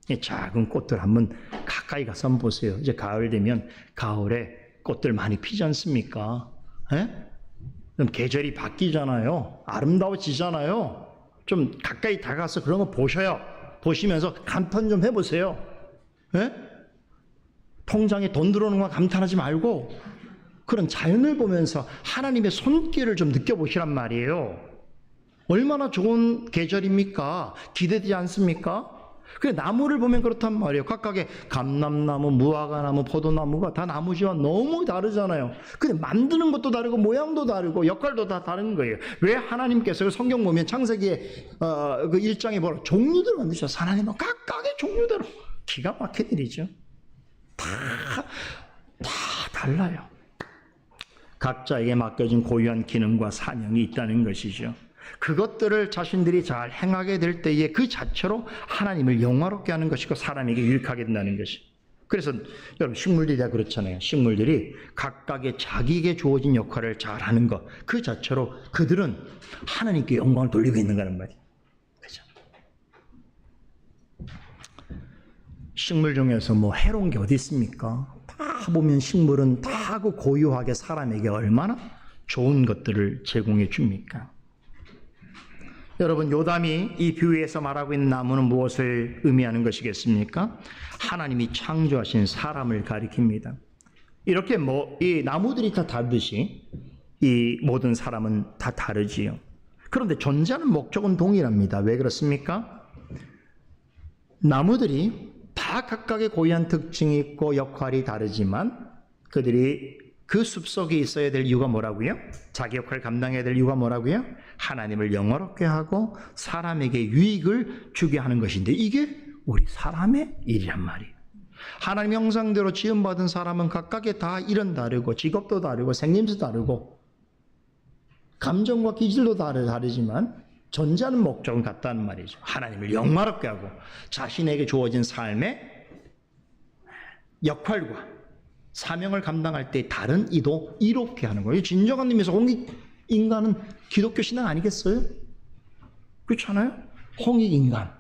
이 작은 꽃들 한번 가까이 가서 한번 보세요. 이제 가을 되면 가을에 꽃들 많이 피지 않습니까? 그럼 계절이 바뀌잖아요. 아름다워지잖아요. 좀 가까이 다가가서 그런 거 보셔요. 보시면서 감탄 좀 해보세요. 통장에 돈 들어오는 거 감탄하지 말고 그런 자연을 보면서 하나님의 손길을 좀 느껴보시란 말이에요. 얼마나 좋은 계절입니까? 기대되지 않습니까? 그래, 나무를 보면 그렇단 말이에요. 각각의 감람나무, 무화과나무, 포도나무가 다 나무지만 너무 다르잖아요. 근데 만드는 것도 다르고 모양도 다르고 역할도 다 다른 거예요. 왜 하나님께서 성경 보면 창세기에 그 1장에 뭐라 종류대로 만드셨어요. 하나님은 각각의 종류대로. 기가 막힌 일이죠. 다 달라요. 각자에게 맡겨진 고유한 기능과 사명이 있다는 것이죠. 그것들을 자신들이 잘 행하게 될 때에 그 자체로 하나님을 영화롭게 하는 것이고 사람에게 유익하게 된다는 것이. 그래서 여러분 식물들이 다 그렇잖아요. 식물들이 각각의 자기에게 주어진 역할을 잘 하는 것, 그 자체로 그들은 하나님께 영광을 돌리고 있는 거란 말이에요. 그렇죠? 식물 중에서 뭐 해로운 게 어디 있습니까? 다 보면 식물은 다 그 고유하게 사람에게 얼마나 좋은 것들을 제공해 줍니까? 여러분, 요담이 이 비유에서 말하고 있는 나무는 무엇을 의미하는 것이겠습니까? 하나님이 창조하신 사람을 가리킵니다. 이렇게 이 나무들이 다 다르듯이 이 모든 사람은 다 다르지요. 그런데 존재하는 목적은 동일합니다. 왜 그렇습니까? 나무들이 다 각각의 고유한 특징이 있고 역할이 다르지만 그들이 그 숲속에 있어야 될 이유가 뭐라고요? 자기 역할을 감당해야 될 이유가 뭐라고요? 하나님을 영화롭게 하고 사람에게 유익을 주게 하는 것인데 이게 우리 사람의 일이란 말이에요. 하나님 형상대로 지음받은 사람은 각각의 다 일은 다르고 직업도 다르고 생김새도 다르고 감정과 기질도 다르지만 존재하는 목적은 같다는 말이죠. 하나님을 영화롭게 하고 자신에게 주어진 삶의 역할과 사명을 감당할 때 다른 이도 이롭게 하는 거예요. 진정한 의미에서 홍익인간은 기독교 신앙 아니겠어요? 그렇잖아요? 홍익인간.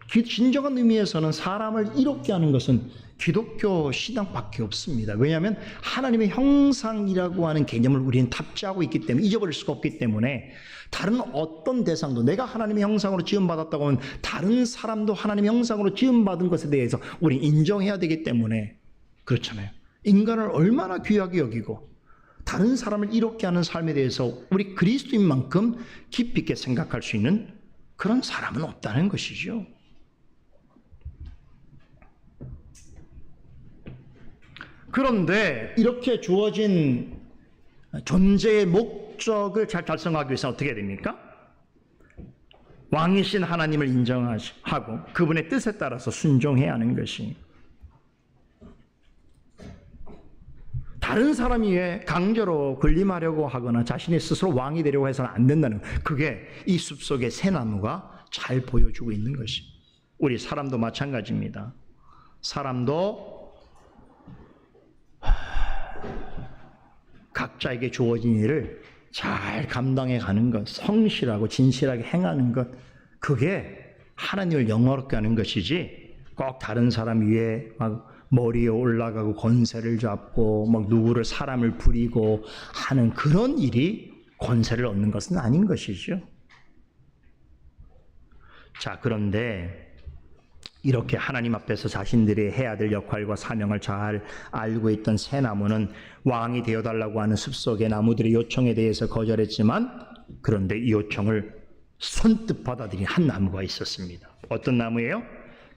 진정한 의미에서는 사람을 이롭게 하는 것은 기독교 신앙밖에 없습니다. 왜냐하면 하나님의 형상이라고 하는 개념을 우리는 탑재하고 있기 때문에 잊어버릴 수가 없기 때문에 다른 어떤 대상도 내가 하나님의 형상으로 지음받았다고 하면 다른 사람도 하나님의 형상으로 지음받은 것에 대해서 우리는 인정해야 되기 때문에 그렇잖아요. 인간을 얼마나 귀하게 여기고 다른 사람을 이롭게 하는 삶에 대해서 우리 그리스도인만큼 깊이 있게 생각할 수 있는 그런 사람은 없다는 것이죠. 그런데 이렇게 주어진 존재의 목적을 잘 달성하기 위해서 어떻게 해야 됩니까? 왕이신 하나님을 인정하고 그분의 뜻에 따라서 순종해야 하는 것이, 다른 사람이 왜 강제로 군림하려고 하거나 자신이 스스로 왕이 되려고 해서는 안 된다는 거예요. 그게 이 숲속의 새 나무가 잘 보여주고 있는 것이. 우리 사람도 마찬가지입니다. 사람도 각자에게 주어진 일을 잘 감당해 가는 것, 성실하고 진실하게 행하는 것, 그게 하나님을 영화롭게 하는 것이지 꼭 다른 사람 위에 막 머리에 올라가고 권세를 잡고 막 누구를 사람을 부리고 하는 그런 일이 권세를 얻는 것은 아닌 것이죠. 자, 그런데 이렇게 하나님 앞에서 자신들이 해야 될 역할과 사명을 잘 알고 있던 새 나무는 왕이 되어달라고 하는 숲속의 나무들의 요청에 대해서 거절했지만, 그런데 이 요청을 선뜻 받아들인 한 나무가 있었습니다. 어떤 나무예요?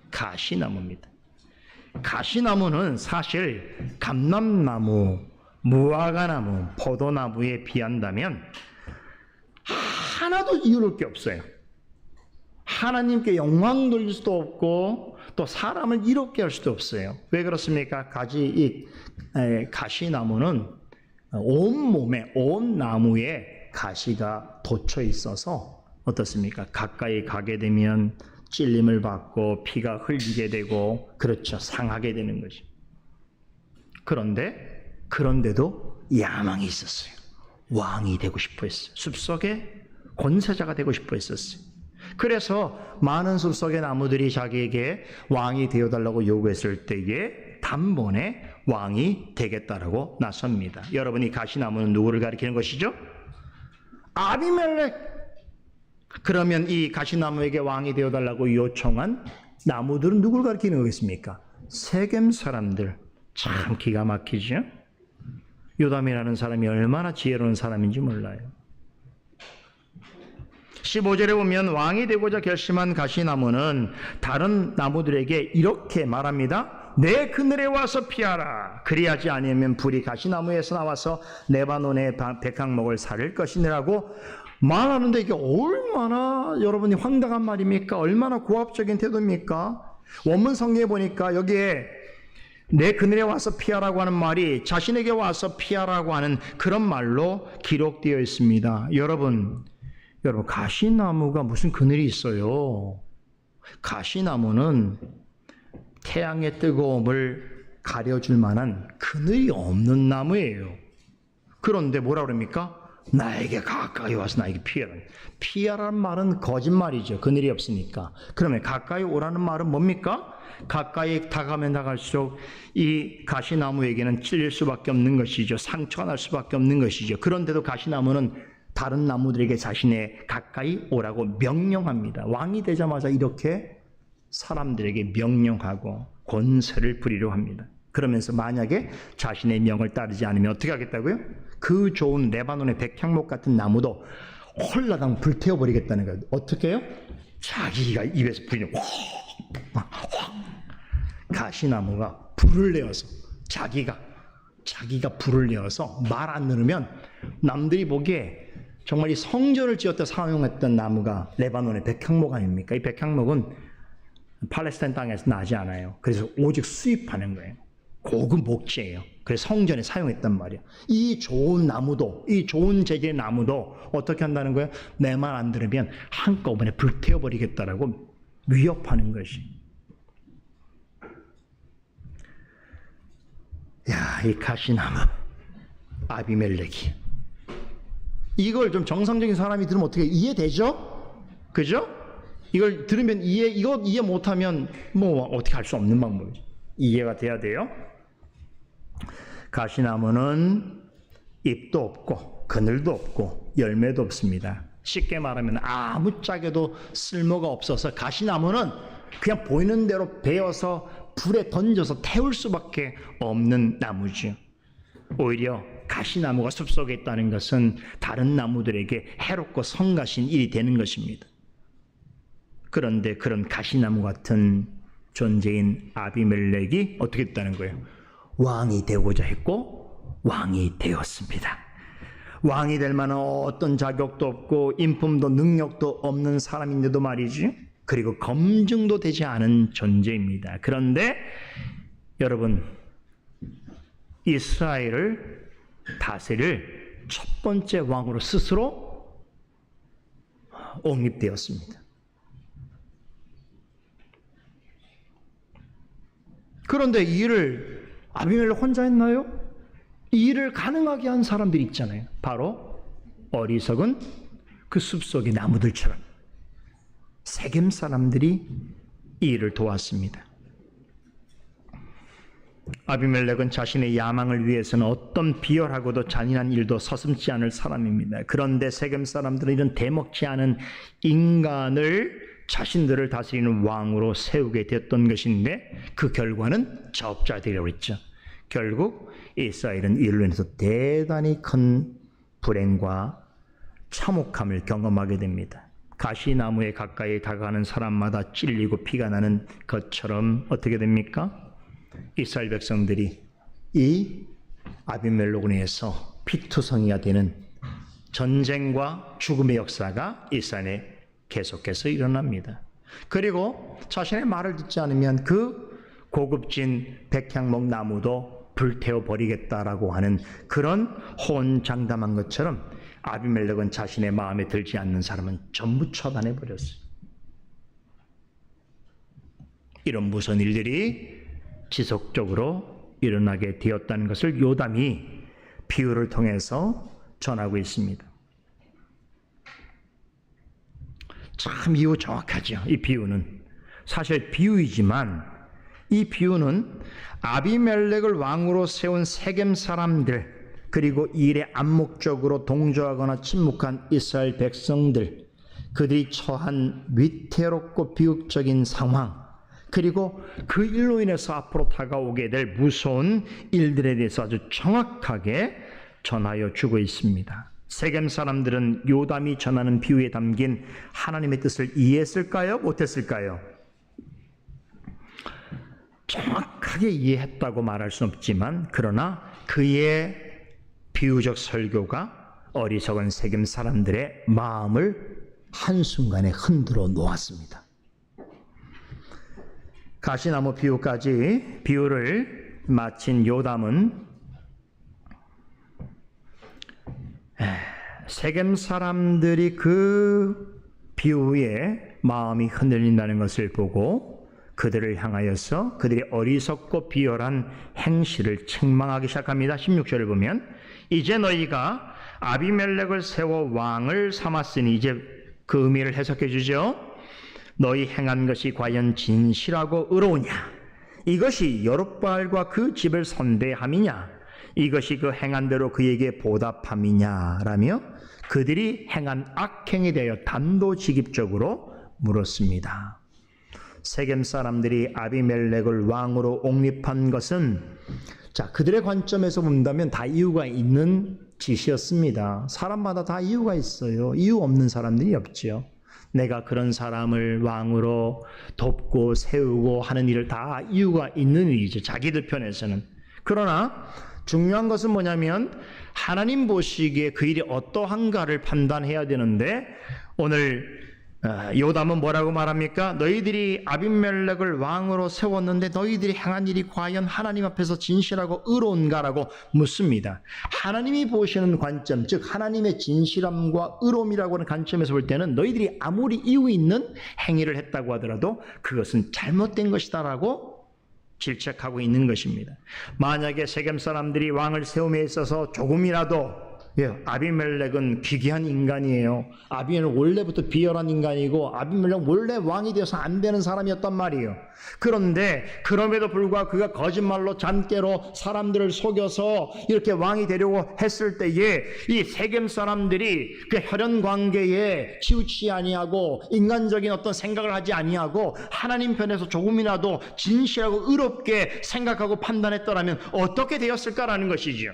가시나무입니다. 가시나무는 사실 감람나무, 무화과나무, 포도나무에 비한다면 하나도 이유를 게 없어요. 하나님께 영광 돌릴 수도 없고 또 사람을 이롭게 할 수도 없어요. 왜 그렇습니까? 가시나무는 온 몸에, 온 나무에 가시가 돋쳐 있어서 어떻습니까? 가까이 가게 되면 찔림을 받고 피가 흘리게 되고, 그렇죠, 상하게 되는 거죠. 그런데도 야망이 있었어요. 왕이 되고 싶어 했어요. 숲속에 권세자가 되고 싶어 했었어요. 그래서 많은 숲속의 나무들이 자기에게 왕이 되어달라고 요구했을 때에 단번에 왕이 되겠다라고 나섭니다. 여러분, 이 가시나무는 누구를 가리키는 것이죠? 아비멜렉. 그러면 이 가시나무에게 왕이 되어달라고 요청한 나무들은 누구를 가리키는 거겠습니까? 세겜 사람들. 참 기가 막히죠? 요담이라는 사람이 얼마나 지혜로운 사람인지 몰라요. 15절에 보면 왕이 되고자 결심한 가시나무는 다른 나무들에게 이렇게 말합니다. 내 그늘에 와서 피하라. 그리하지 아니하면 불이 가시나무에서 나와서 레바논의 백향목을 살릴 것이니라고 말하는데, 이게 얼마나 여러분이 황당한 말입니까? 얼마나 고압적인 태도입니까? 원문 성경에 보니까 여기에 내 그늘에 와서 피하라고 하는 말이 자신에게 와서 피하라고 하는 그런 말로 기록되어 있습니다. 여러분, 가시나무가 무슨 그늘이 있어요? 가시나무는 태양의 뜨거움을 가려줄 만한 그늘이 없는 나무예요. 그런데 뭐라 그럽니까? 나에게 가까이 와서 나에게 피하라. 피하라는 말은 거짓말이죠. 그늘이 없으니까. 그러면 가까이 오라는 말은 뭡니까? 가까이 다가면 다갈수록 이 가시나무에게는 찔릴 수밖에 없는 것이죠. 상처가 날 수밖에 없는 것이죠. 그런데도 가시나무는 다른 나무들에게 자신의 가까이 오라고 명령합니다. 왕이 되자마자 이렇게 사람들에게 명령하고 권세를 부리려 합니다. 그러면서 만약에 자신의 명을 따르지 않으면 어떻게 하겠다고요? 그 좋은 레바논의 백향목 같은 나무도 홀라당 불태워버리겠다는 거예요. 어떻게 해요? 자기가 입에서 불이 확 가시나무가 불을 내어서 자기가 불을 내어서 말 안 들으면 남들이 보기에 정말 이 성전을 지었다 사용했던 나무가 레바논의 백향목 아닙니까? 이 백향목은 팔레스타인 땅에서 나지 않아요. 그래서 오직 수입하는 거예요. 고급 목재예요. 그래서 성전에 사용했단 말이에요. 이 좋은 나무도, 이 좋은 재질의 나무도 어떻게 한다는 거예요? 내 말 안 들으면 한꺼번에 불태워버리겠다라고 위협하는 것이. 야, 이 가시나무 아비멜렉이, 이걸 좀 정상적인 사람이 들으면 어떻게 이해되죠? 그죠? 이걸 들으면 이거 이해 못하면 뭐 어떻게 할 수 없는 방법이죠. 이해가 돼야 돼요. 가시나무는 잎도 없고 그늘도 없고 열매도 없습니다. 쉽게 말하면 아무짝에도 쓸모가 없어서 가시나무는 그냥 보이는 대로 베어서 불에 던져서 태울 수밖에 없는 나무죠. 오히려 가시나무가 숲속에 있다는 것은 다른 나무들에게 해롭고 성가신 일이 되는 것입니다. 그런데 그런 가시나무 같은 존재인 아비멜렉이 어떻게 됐다는 거예요? 왕이 되고자 했고 왕이 되었습니다. 왕이 될 만한 어떤 자격도 없고 인품도 능력도 없는 사람인데도 말이지, 그리고 검증도 되지 않은 존재입니다. 그런데 여러분, 이스라엘을 다스릴 첫 번째 왕으로 스스로 옹립되었습니다. 그런데 이 일을 아비멜렉 혼자 했나요? 이 일을 가능하게 한 사람들이 있잖아요. 바로 어리석은 그 숲속의 나무들처럼 세겜 사람들이 이 일을 도왔습니다. 아비멜렉은 자신의 야망을 위해서는 어떤 비열하고도 잔인한 일도 서슴지 않을 사람입니다. 그런데 세겜 사람들은 이런 대먹지 않은 인간을 자신들을 다스리는 왕으로 세우게 됐던 것인데, 그 결과는 자업자득이라고 했죠. 결국 이스라엘은 이로 인해서 대단히 큰 불행과 참혹함을 경험하게 됩니다. 가시나무에 가까이 다가가는 사람마다 찔리고 피가 나는 것처럼 어떻게 됩니까? 이스라엘 백성들이 이 아비멜렉으로 인해서 피투성이가 되는 전쟁과 죽음의 역사가 이스라엘에 계속해서 일어납니다. 그리고 자신의 말을 듣지 않으면 그 고급진 백향목 나무도 불태워 버리겠다라고 하는 그런 호언장담한 것처럼 아비멜렉은 자신의 마음에 들지 않는 사람은 전부 처단해 버렸어요. 이런 무서운 일들이 지속적으로 일어나게 되었다는 것을 요담이 비유를 통해서 전하고 있습니다. 참 비유 정확하죠. 이 비유는 사실 비유이지만 이 비유는 아비멜렉을 왕으로 세운 세겜 사람들 그리고 이 일에 암묵적으로 동조하거나 침묵한 이스라엘 백성들 그들이 처한 위태롭고 비극적인 상황 그리고 그 일로 인해서 앞으로 다가오게 될 무서운 일들에 대해서 아주 정확하게 전하여 주고 있습니다. 세겜 사람들은 요담이 전하는 비유에 담긴 하나님의 뜻을 이해했을까요? 못했을까요? 정확하게 이해했다고 말할 수는 없지만 그러나 그의 비유적 설교가 어리석은 세겜 사람들의 마음을 한순간에 흔들어 놓았습니다. 가시나무 비유까지 비유를 마친 요담은 세겜 사람들이 그 비유에 마음이 흔들린다는 것을 보고 그들을 향하여서 그들의 어리석고 비열한 행실을 책망하기 시작합니다. 16절을 보면 이제 너희가 아비멜렉을 세워 왕을 삼았으니 이제 그 의미를 해석해 주죠. 너희 행한 것이 과연 진실하고 의로우냐? 이것이 여룹바알과 그 집을 선대함이냐? 이것이 그 행한 대로 그에게 보답함이냐? 라며 그들이 행한 악행에 대하여 단도직입적으로 물었습니다. 세겜 사람들이 아비멜렉을 왕으로 옹립한 것은 그들의 관점에서 본다면 다 이유가 있는 짓이었습니다. 사람마다 다 이유가 있어요. 이유 없는 사람들이 없지요. 내가 그런 사람을 왕으로 돕고 세우고 하는 일을 다 이유가 있는 일이죠. 자기들 편에서는. 그러나 중요한 것은 뭐냐면 하나님 보시기에 그 일이 어떠한가를 판단해야 되는데 오늘 요담은 뭐라고 말합니까? 너희들이 아비멜렉을 왕으로 세웠는데 너희들이 행한 일이 과연 하나님 앞에서 진실하고 의로운가라고 묻습니다. 하나님이 보시는 관점, 즉 하나님의 진실함과 의로움이라고 하는 관점에서 볼 때는 너희들이 아무리 이유 있는 행위를 했다고 하더라도 그것은 잘못된 것이다라고 질책하고 있는 것입니다. 만약에 세겜 사람들이 왕을 세움에 있어서 조금이라도 아비멜렉은 기괴한 인간이에요. 아비멜렉은 원래부터 비열한 인간이고 아비멜렉은 원래 왕이 되어서 안 되는 사람이었단 말이에요. 그런데 그럼에도 불구하고 그가 거짓말로 잔깨로 사람들을 속여서 이렇게 왕이 되려고 했을 때에 이 세겜 사람들이 그 혈연 관계에 치우치지 아니하고 인간적인 어떤 생각을 하지 아니하고 하나님 편에서 조금이라도 진실하고 의롭게 생각하고 판단했더라면 어떻게 되었을까라는 것이죠.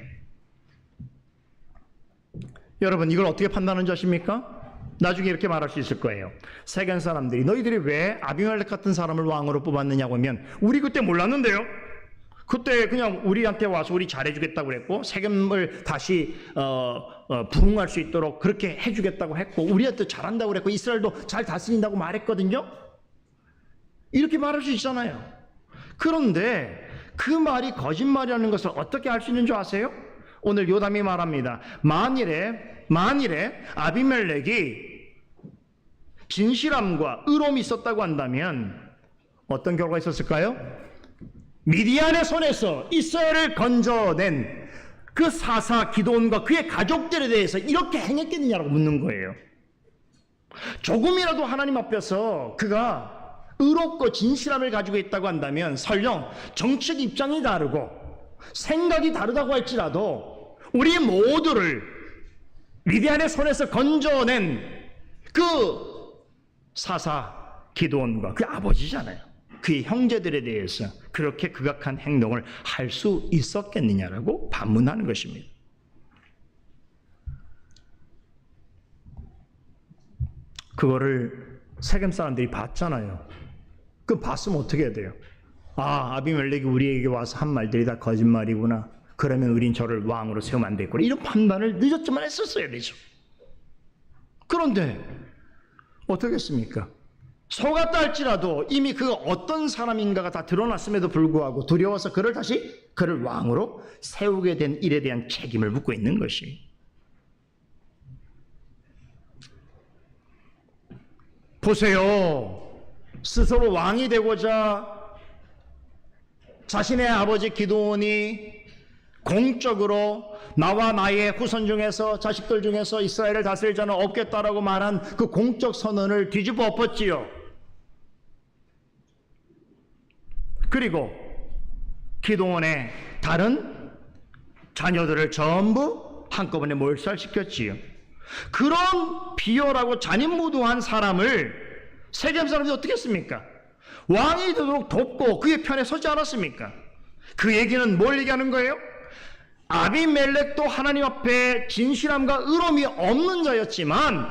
여러분 이걸 어떻게 판단하는 줄 아십니까? 나중에 이렇게 말할 수 있을 거예요. 세겜 사람들이 너희들이 왜 아비멜렉 같은 사람을 왕으로 뽑았느냐고 하면 우리 그때 몰랐는데요. 그때 그냥 우리한테 와서 우리 잘해주겠다고 그랬고 세겜을 다시 부흥할 수 있도록 그렇게 해주겠다고 했고 우리한테 잘한다고 그랬고 이스라엘도 잘 다스린다고 말했거든요. 이렇게 말할 수 있잖아요. 그런데 그 말이 거짓말이라는 것을 어떻게 알 수 있는 줄 아세요? 오늘 요담이 말합니다. 만일에 아비멜렉이 진실함과 의로움이 있었다고 한다면 어떤 결과가 있었을까요? 미디안의 손에서 이스라엘을 건져낸 그 사사 기드온과 그의 가족들에 대해서 이렇게 행했겠느냐고 묻는 거예요. 조금이라도 하나님 앞에서 그가 의롭고 진실함을 가지고 있다고 한다면 설령 정책 입장이 다르고 생각이 다르다고 할지라도 우리 모두를 미디안의 손에서 건져낸 그 사사 기드온과 그 아버지잖아요. 그의 형제들에 대해서 그렇게 극악한 행동을 할 수 있었겠느냐라고 반문하는 것입니다. 그거를 세겜 사람들이 봤잖아요. 그 봤으면 어떻게 해야 돼요? 아비멜렉이 우리에게 와서 한 말들이 다 거짓말이구나. 그러면 우린 저를 왕으로 세우면 안 되겠구나. 이런 판단을 늦었지만 했었어야 되죠. 그런데 어떻게 했습니까? 속았다 할지라도 이미 그가 어떤 사람인가가 다 드러났음에도 불구하고 두려워서 그를 왕으로 세우게 된 일에 대한 책임을 묻고 있는 것이. 보세요. 스스로 왕이 되고자 자신의 아버지 기드온이 공적으로 나와 나의 후손 중에서 자식들 중에서 이스라엘을 다스릴 자는 없겠다라고 말한 그 공적 선언을 뒤집어 엎었지요. 그리고 기드온의 다른 자녀들을 전부 한꺼번에 몰살시켰지요. 그런 비열하고 잔인무도한 사람을 세겜 사람들이 어떻게 했습니까? 왕이 되도록 돕고 그의 편에 서지 않았습니까? 그 얘기는 뭘 얘기하는 거예요? 아비멜렉도 하나님 앞에 진실함과 의로움이 없는 자였지만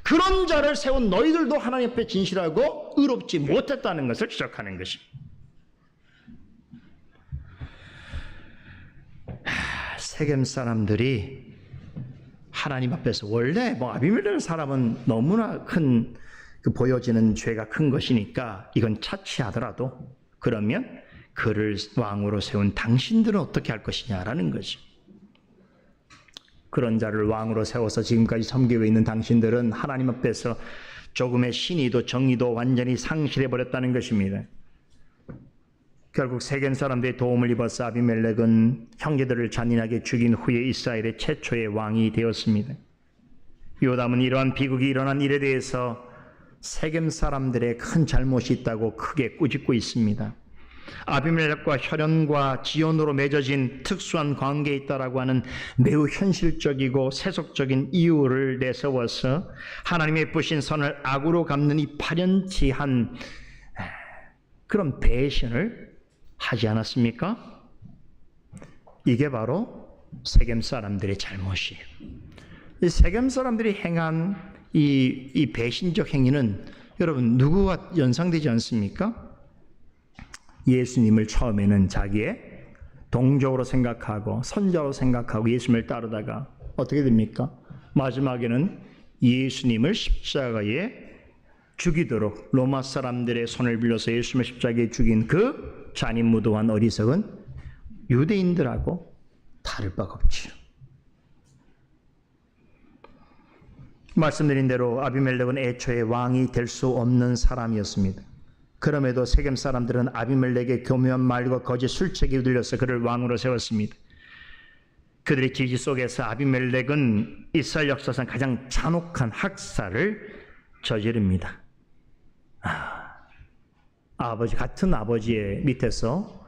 그런 자를 세운 너희들도 하나님 앞에 진실하고 의롭지 못했다는 것을 지적하는 것입니다. 세겜 사람들이 하나님 앞에서 원래 아비멜렉 사람은 너무나 큰 보여지는 죄가 큰 것이니까 이건 차치하더라도 그러면 그를 왕으로 세운 당신들은 어떻게 할 것이냐라는 거죠. 그런 자를 왕으로 세워서 지금까지 섬기고 있는 당신들은 하나님 앞에서 조금의 신의도 정의도 완전히 상실해버렸다는 것입니다. 결국 세겜 사람들의 도움을 입어서 아비멜렉은 형제들을 잔인하게 죽인 후에 이스라엘의 최초의 왕이 되었습니다. 요담은 이러한 비극이 일어난 일에 대해서 세겜 사람들의 큰 잘못이 있다고 크게 꾸짖고 있습니다. 아비멜렉과 혈연과 지연으로 맺어진 특수한 관계에 있다라고 하는 매우 현실적이고 세속적인 이유를 내세워서 하나님의 부신 선을 악으로 갚는 이 파렴치한 그런 배신을 하지 않았습니까? 이게 바로 세겜 사람들의 잘못이에요. 이 세겜 사람들이 행한 이 배신적 행위는 여러분 누구와 연상되지 않습니까? 예수님을 처음에는 자기의 동족으로 생각하고 선자로 생각하고 예수님을 따르다가 어떻게 됩니까? 마지막에는 예수님을 십자가에 죽이도록 로마 사람들의 손을 빌려서 예수님을 십자가에 죽인 그 잔인무도한 어리석은 유대인들하고 다를 바가 없지요. 말씀드린 대로 아비멜렉은 애초에 왕이 될 수 없는 사람이었습니다. 그럼에도 세겜 사람들은 아비멜렉의 교묘한 말과 거짓 술책에 들려서 그를 왕으로 세웠습니다. 그들의 지지 속에서 아비멜렉은 이스라엘 역사상 가장 잔혹한 학살을 저지릅니다. 같은 아버지의 밑에서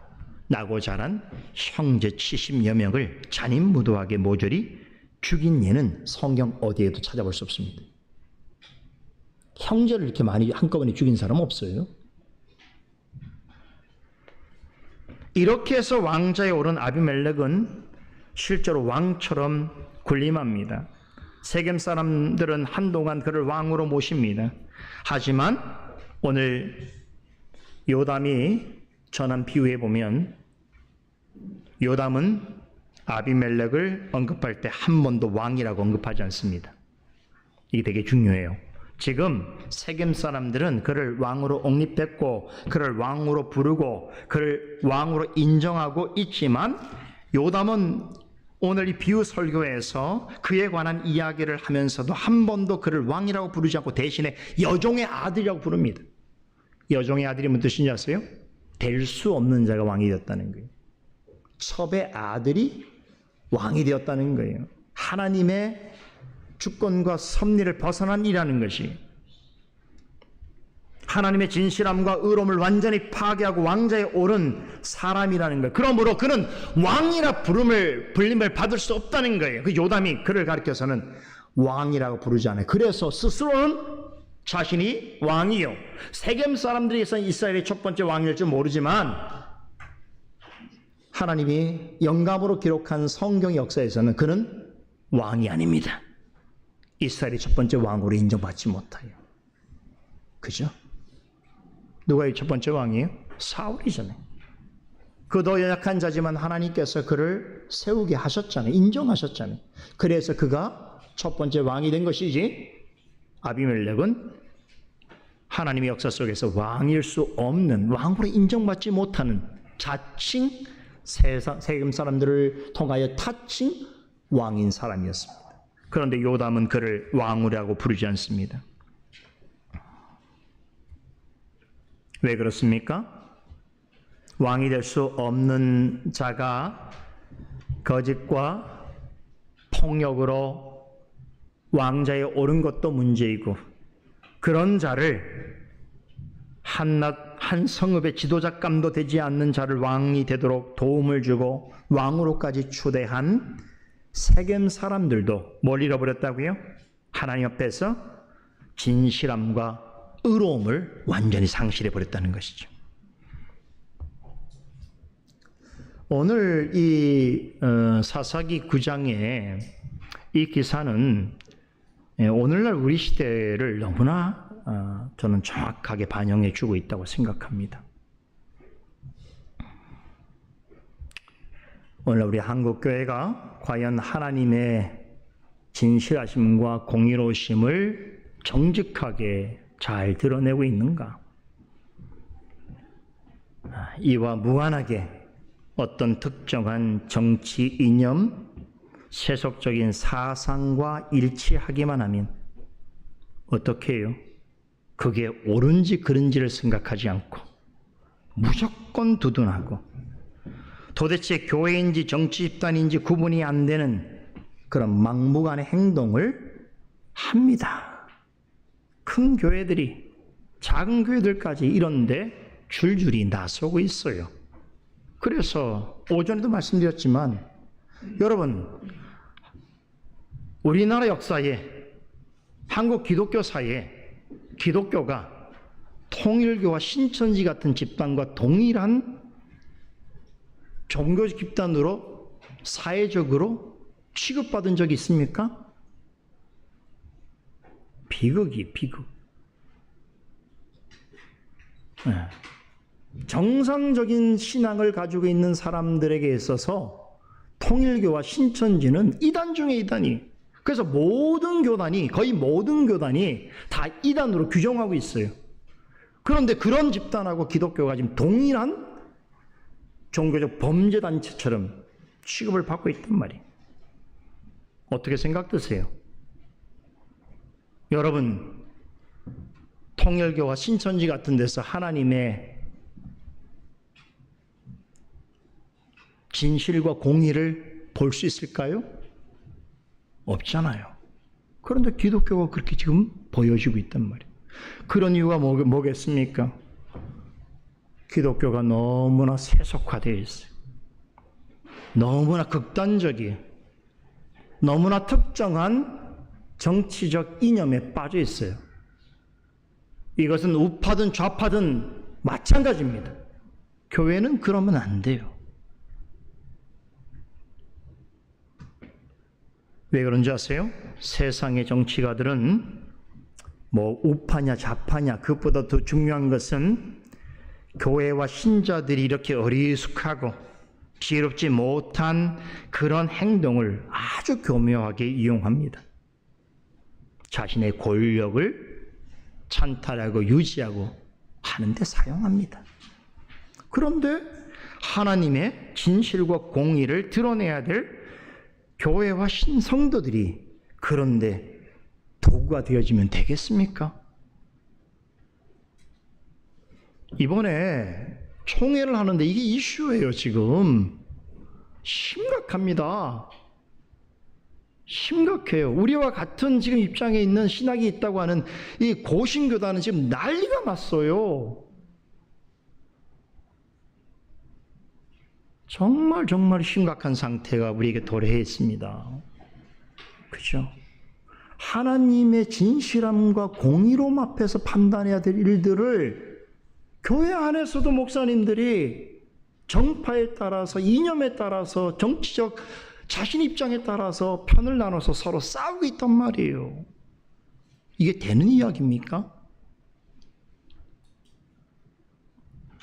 나고 자란 형제 70여 명을 잔인무도하게 모조리 죽인 예는 성경 어디에도 찾아볼 수 없습니다. 형제를 이렇게 많이 한꺼번에 죽인 사람 없어요. 이렇게 해서 왕좌에 오른 아비멜렉은 실제로 왕처럼 군림합니다. 세겜 사람들은 한동안 그를 왕으로 모십니다. 하지만 오늘 요담이 전한 비유에 보면 요담은 아비멜렉을 언급할 때 한 번도 왕이라고 언급하지 않습니다. 이게 되게 중요해요. 지금 세겜 사람들은 그를 왕으로 옹립했고 그를 왕으로 부르고 그를 왕으로 인정하고 있지만 요담은 오늘 이 비유 설교에서 그에 관한 이야기를 하면서도 한 번도 그를 왕이라고 부르지 않고 대신에 여종의 아들이라고 부릅니다. 여종의 아들이 무슨 뜻인지 아세요? 될 수 없는 자가 왕이 되었다는 거예요. 첩의 아들이 왕이 되었다는 거예요. 하나님의 주권과 섭리를 벗어난 일이라는 것이 하나님의 진실함과 의로움을 완전히 파괴하고 왕좌에 오른 사람이라는 거예요. 그러므로 그는 왕이라 불림을 받을 수 없다는 거예요. 그 요담이 그를 가리켜서는 왕이라고 부르지 않아요. 그래서 스스로는 자신이 왕이요. 세겜 사람들에게서 이스라엘의 첫 번째 왕일지 모르지만 하나님이 영감으로 기록한 성경 역사에서는 그는 왕이 아닙니다. 이스라엘의 첫 번째 왕으로 인정받지 못해요. 그죠? 누가 이 첫 번째 왕이에요? 사울이잖아요. 그도 연약한 자지만 하나님께서 그를 세우게 하셨잖아요. 인정하셨잖아요. 그래서 그가 첫 번째 왕이 된 것이지, 아비멜렉은 하나님의 역사 속에서 왕일 수 없는, 왕으로 인정받지 못하는 자칭 세겜 사람들을 통하여 타칭 왕인 사람이었습니다. 그런데 요담은 그를 왕후라고 부르지 않습니다. 왜 그렇습니까? 왕이 될 수 없는 자가 거짓과 폭력으로 왕자에 오른 것도 문제이고, 그런 자를 한 성읍의 지도자감도 되지 않는 자를 왕이 되도록 도움을 주고 왕으로까지 추대한 세겜 사람들도 뭘 잃어버렸다고요? 하나님 앞에서 진실함과 의로움을 완전히 상실해버렸다는 것이죠. 오늘 이 사사기 9장의 이 기사는 오늘날 우리 시대를 너무나 저는 정확하게 반영해 주고 있다고 생각합니다. 오늘 우리 한국교회가 과연 하나님의 진실하심과 공의로우심을 정직하게 잘 드러내고 있는가? 이와 무관하게 어떤 특정한 정치 이념, 세속적인 사상과 일치하기만 하면 어떻게 해요? 그게 옳은지 그른지를 생각하지 않고 무조건 두둔하고 도대체 교회인지 정치 집단인지 구분이 안 되는 그런 막무가내 행동을 합니다. 큰 교회들이, 작은 교회들까지 이런데 줄줄이 나서고 있어요. 그래서 오전에도 말씀드렸지만, 여러분, 우리나라 역사에, 한국 기독교사에 기독교가 통일교와 신천지 같은 집단과 동일한 종교 집단으로 사회적으로 취급받은 적이 있습니까? 비극이 비극. 정상적인 신앙을 가지고 있는 사람들에게 있어서 통일교와 신천지는 이단 중에 이단이. 그래서 모든 교단이, 거의 모든 교단이 다 이단으로 규정하고 있어요. 그런데 그런 집단하고 기독교가 지금 동일한 종교적 범죄단체처럼 취급을 받고 있단 말이에요. 어떻게 생각드세요? 여러분, 통일교와 신천지 같은 데서 하나님의 진실과 공의를 볼 수 있을까요? 없잖아요. 그런데 기독교가 그렇게 지금 보여지고 있단 말이에요. 그런 이유가 뭐겠습니까? 기독교가 너무나 세속화되어 있어요. 너무나 극단적이에요. 너무나 특정한 정치적 이념에 빠져 있어요. 이것은 우파든 좌파든 마찬가지입니다. 교회는 그러면 안 돼요. 왜 그런지 아세요? 세상의 정치가들은 뭐 우파냐 좌파냐, 그것보다 더 중요한 것은 교회와 신자들이 이렇게 어리숙하고 지혜롭지 못한 그런 행동을 아주 교묘하게 이용합니다. 자신의 권력을 찬탈하고 유지하고 하는데 사용합니다. 그런데 하나님의 진실과 공의를 드러내야 될 교회와 신성도들이 그런데 도구가 되어지면 되겠습니까? 이번에 총회를 하는데 이게 이슈예요. 지금 심각합니다. 심각해요. 우리와 같은 지금 입장에 있는 신학이 있다고 하는 이 고신교단은 지금 난리가 났어요. 정말 심각한 상태가 우리에게 도래해 있습니다. 그죠? 하나님의 진실함과 공의로움 앞에서 판단해야 될 일들을 교회 안에서도 목사님들이 정파에 따라서, 이념에 따라서, 정치적 자신 입장에 따라서 편을 나눠서 서로 싸우고 있단 말이에요. 이게 되는 이야기입니까?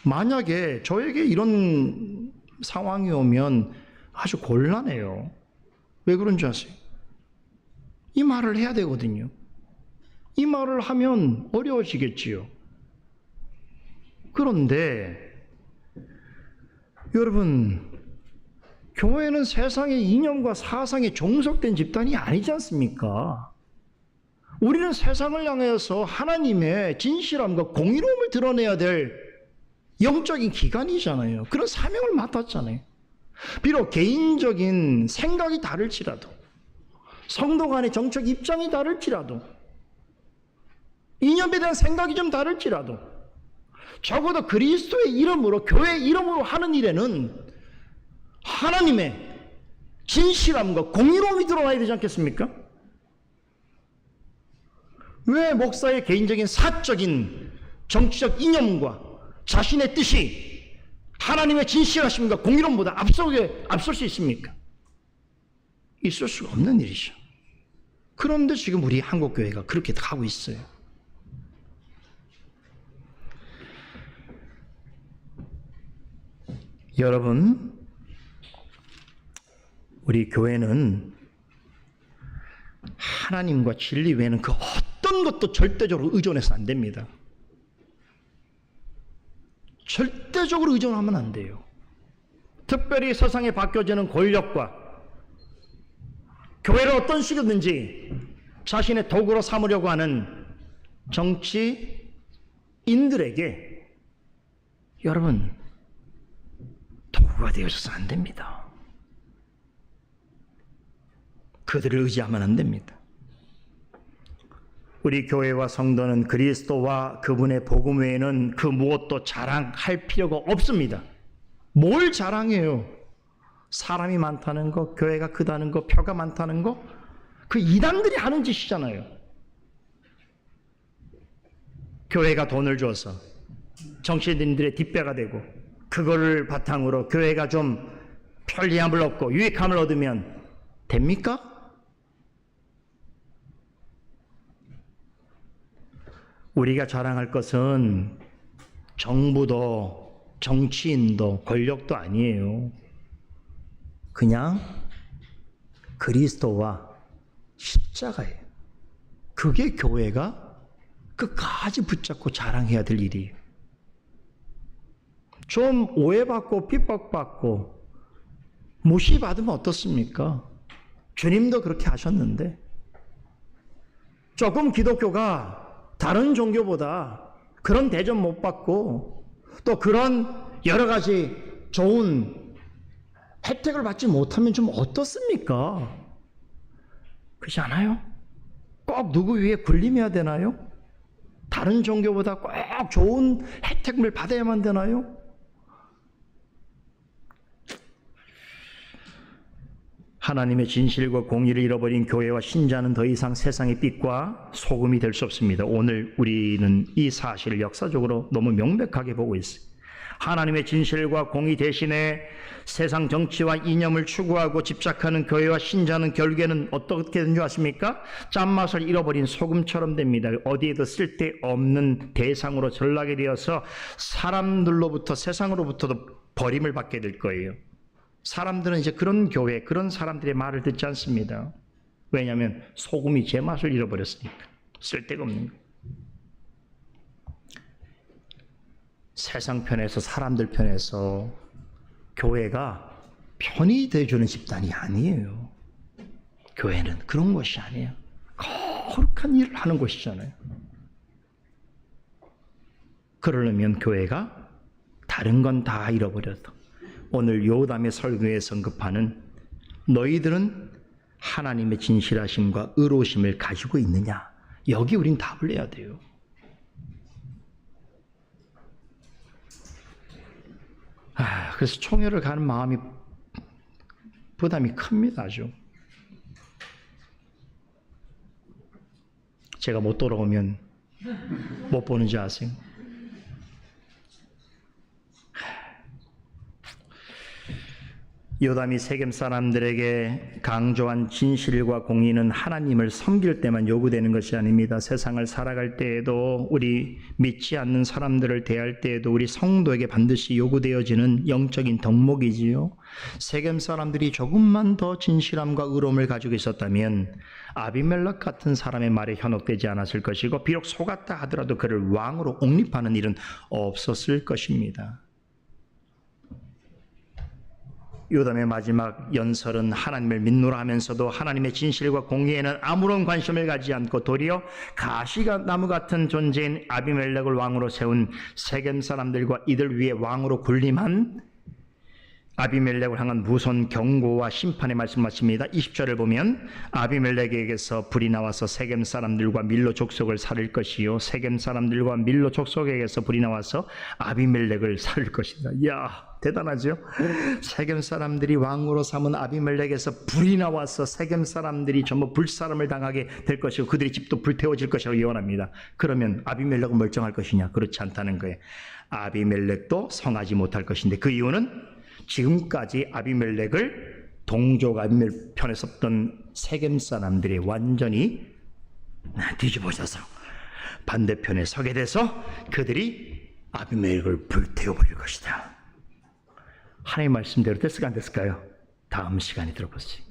만약에 저에게 이런 상황이 오면 아주 곤란해요. 왜 그런 줄 아세요? 이 말을 해야 되거든요. 이 말을 하면 어려워지겠지요. 그런데 여러분, 교회는 세상의 이념과 사상에 종속된 집단이 아니지 않습니까? 우리는 세상을 향해서 하나님의 진실함과 공의로움을 드러내야 될 영적인 기관이잖아요. 그런 사명을 맡았잖아요. 비록 개인적인 생각이 다를지라도, 성도 간의 정책 입장이 다를지라도, 이념에 대한 생각이 좀 다를지라도, 적어도 그리스도의 이름으로, 교회의 이름으로 하는 일에는 하나님의 진실함과 공의로움이 드러나야 되지 않겠습니까? 왜 목사의 개인적인 사적인 정치적 이념과 자신의 뜻이 하나님의 진실하심과 공의로움보다 앞설 수 있습니까? 있을 수가 없는 일이죠. 그런데 지금 우리 한국교회가 그렇게 가고 있어요. 여러분, 우리 교회는 하나님과 진리 외에는 그 어떤 것도 절대적으로 의존해서 안 됩니다. 절대적으로 의존하면 안 돼요. 특별히 세상에 바뀌어지는 권력과 교회를 어떤 식이든지 자신의 도구로 삼으려고 하는 정치인들에게 여러분, 도구가 되어서는 안 됩니다. 그들을 의지하면 안 됩니다. 우리 교회와 성도는 그리스도와 그분의 복음 외에는 그 무엇도 자랑할 필요가 없습니다. 뭘 자랑해요? 사람이 많다는 거, 교회가 크다는 거, 표가 많다는 거, 그 이단들이 하는 짓이잖아요. 교회가 돈을 줘서 정치인들의 뒷배가 되고 그거를 바탕으로 교회가 좀 편리함을 얻고 유익함을 얻으면 됩니까? 우리가 자랑할 것은 정부도 정치인도 권력도 아니에요. 그냥 그리스도와 십자가예요. 그게 교회가 끝까지 붙잡고 자랑해야 될 일이에요. 좀 오해받고 핍박받고 무시받으면 어떻습니까? 주님도 그렇게 하셨는데, 조금 기독교가 다른 종교보다 그런 대접 못 받고 또 그런 여러 가지 좋은 혜택을 받지 못하면 좀 어떻습니까? 그렇지 않아요? 꼭 누구 위에 군림해야 되나요? 다른 종교보다 꼭 좋은 혜택을 받아야만 되나요? 하나님의 진실과 공의를 잃어버린 교회와 신자는 더 이상 세상의 빛과 소금이 될 수 없습니다. 오늘 우리는 이 사실을 역사적으로 너무 명백하게 보고 있어요. 하나님의 진실과 공의 대신에 세상 정치와 이념을 추구하고 집착하는 교회와 신자는 결국에는 어떻게 되는 줄 아십니까? 짠맛을 잃어버린 소금처럼 됩니다. 어디에도 쓸데없는 대상으로 전락이 되어서 사람들로부터, 세상으로부터도 버림을 받게 될 거예요. 사람들은 이제 그런 교회, 그런 사람들의 말을 듣지 않습니다. 왜냐하면 소금이 제맛을 잃어버렸으니까. 쓸데가 없는 거예요. 세상 편에서, 사람들 편에서 교회가 편이 되어주는 집단이 아니에요. 교회는 그런 것이 아니에요. 거룩한 일을 하는 곳이잖아요. 그러려면 교회가 다른 건 다 잃어버려도 오늘 요담의 설교에 언급하는 너희들은 하나님의 진실하심과 의로우심을 가지고 있느냐, 여기 우린 답을 내야 돼요. 그래서 총회를 가는 마음이 부담이 큽니다. 아주. 제가 못 돌아오면 못 보는지 아세요? 요담이 세겜 사람들에게 강조한 진실과 공의는 하나님을 섬길 때만 요구되는 것이 아닙니다. 세상을 살아갈 때에도, 우리 믿지 않는 사람들을 대할 때에도 우리 성도에게 반드시 요구되어지는 영적인 덕목이지요. 세겜 사람들이 조금만 더 진실함과 의로움을 가지고 있었다면 아비멜렉 같은 사람의 말에 현혹되지 않았을 것이고, 비록 속았다 하더라도 그를 왕으로 옹립하는 일은 없었을 것입니다. 요담의 마지막 연설은 하나님을 믿노라 하면서도 하나님의 진실과 공의에는 아무런 관심을 가지지 않고 도리어 가시나무 같은 존재인 아비멜렉을 왕으로 세운 세겜 사람들과 이들 위에 왕으로 군림한 아비멜렉을 향한 무선 경고와 심판의 말씀하십니다. 20절을 보면 아비멜렉에게서 불이 나와서 세겜 사람들과 밀로 족속을 살릴 것이요, 세겜 사람들과 밀로 족속에게서 불이 나와서 아비멜렉을 살릴 것이다. 이야, 대단하죠? 세겜 사람들이 왕으로 삼은 아비멜렉에서 불이 나와서 세겜 사람들이 전부 불사름을 당하게 될 것이고 그들의 집도 불태워질 것이라고 예언합니다. 그러면 아비멜렉은 멀쩡할 것이냐? 그렇지 않다는 거예요. 아비멜렉도 성하지 못할 것인데, 그 이유는 지금까지 아비멜렉을 동족 아비멜렉 편에 섰던 세겜 사람들이 완전히 뒤집어져서 반대편에 서게 돼서 그들이 아비멜렉을 불태워버릴 것이다. 하나님의 말씀대로 됐을까 안 됐을까요? 다음 시간에 들어보세요.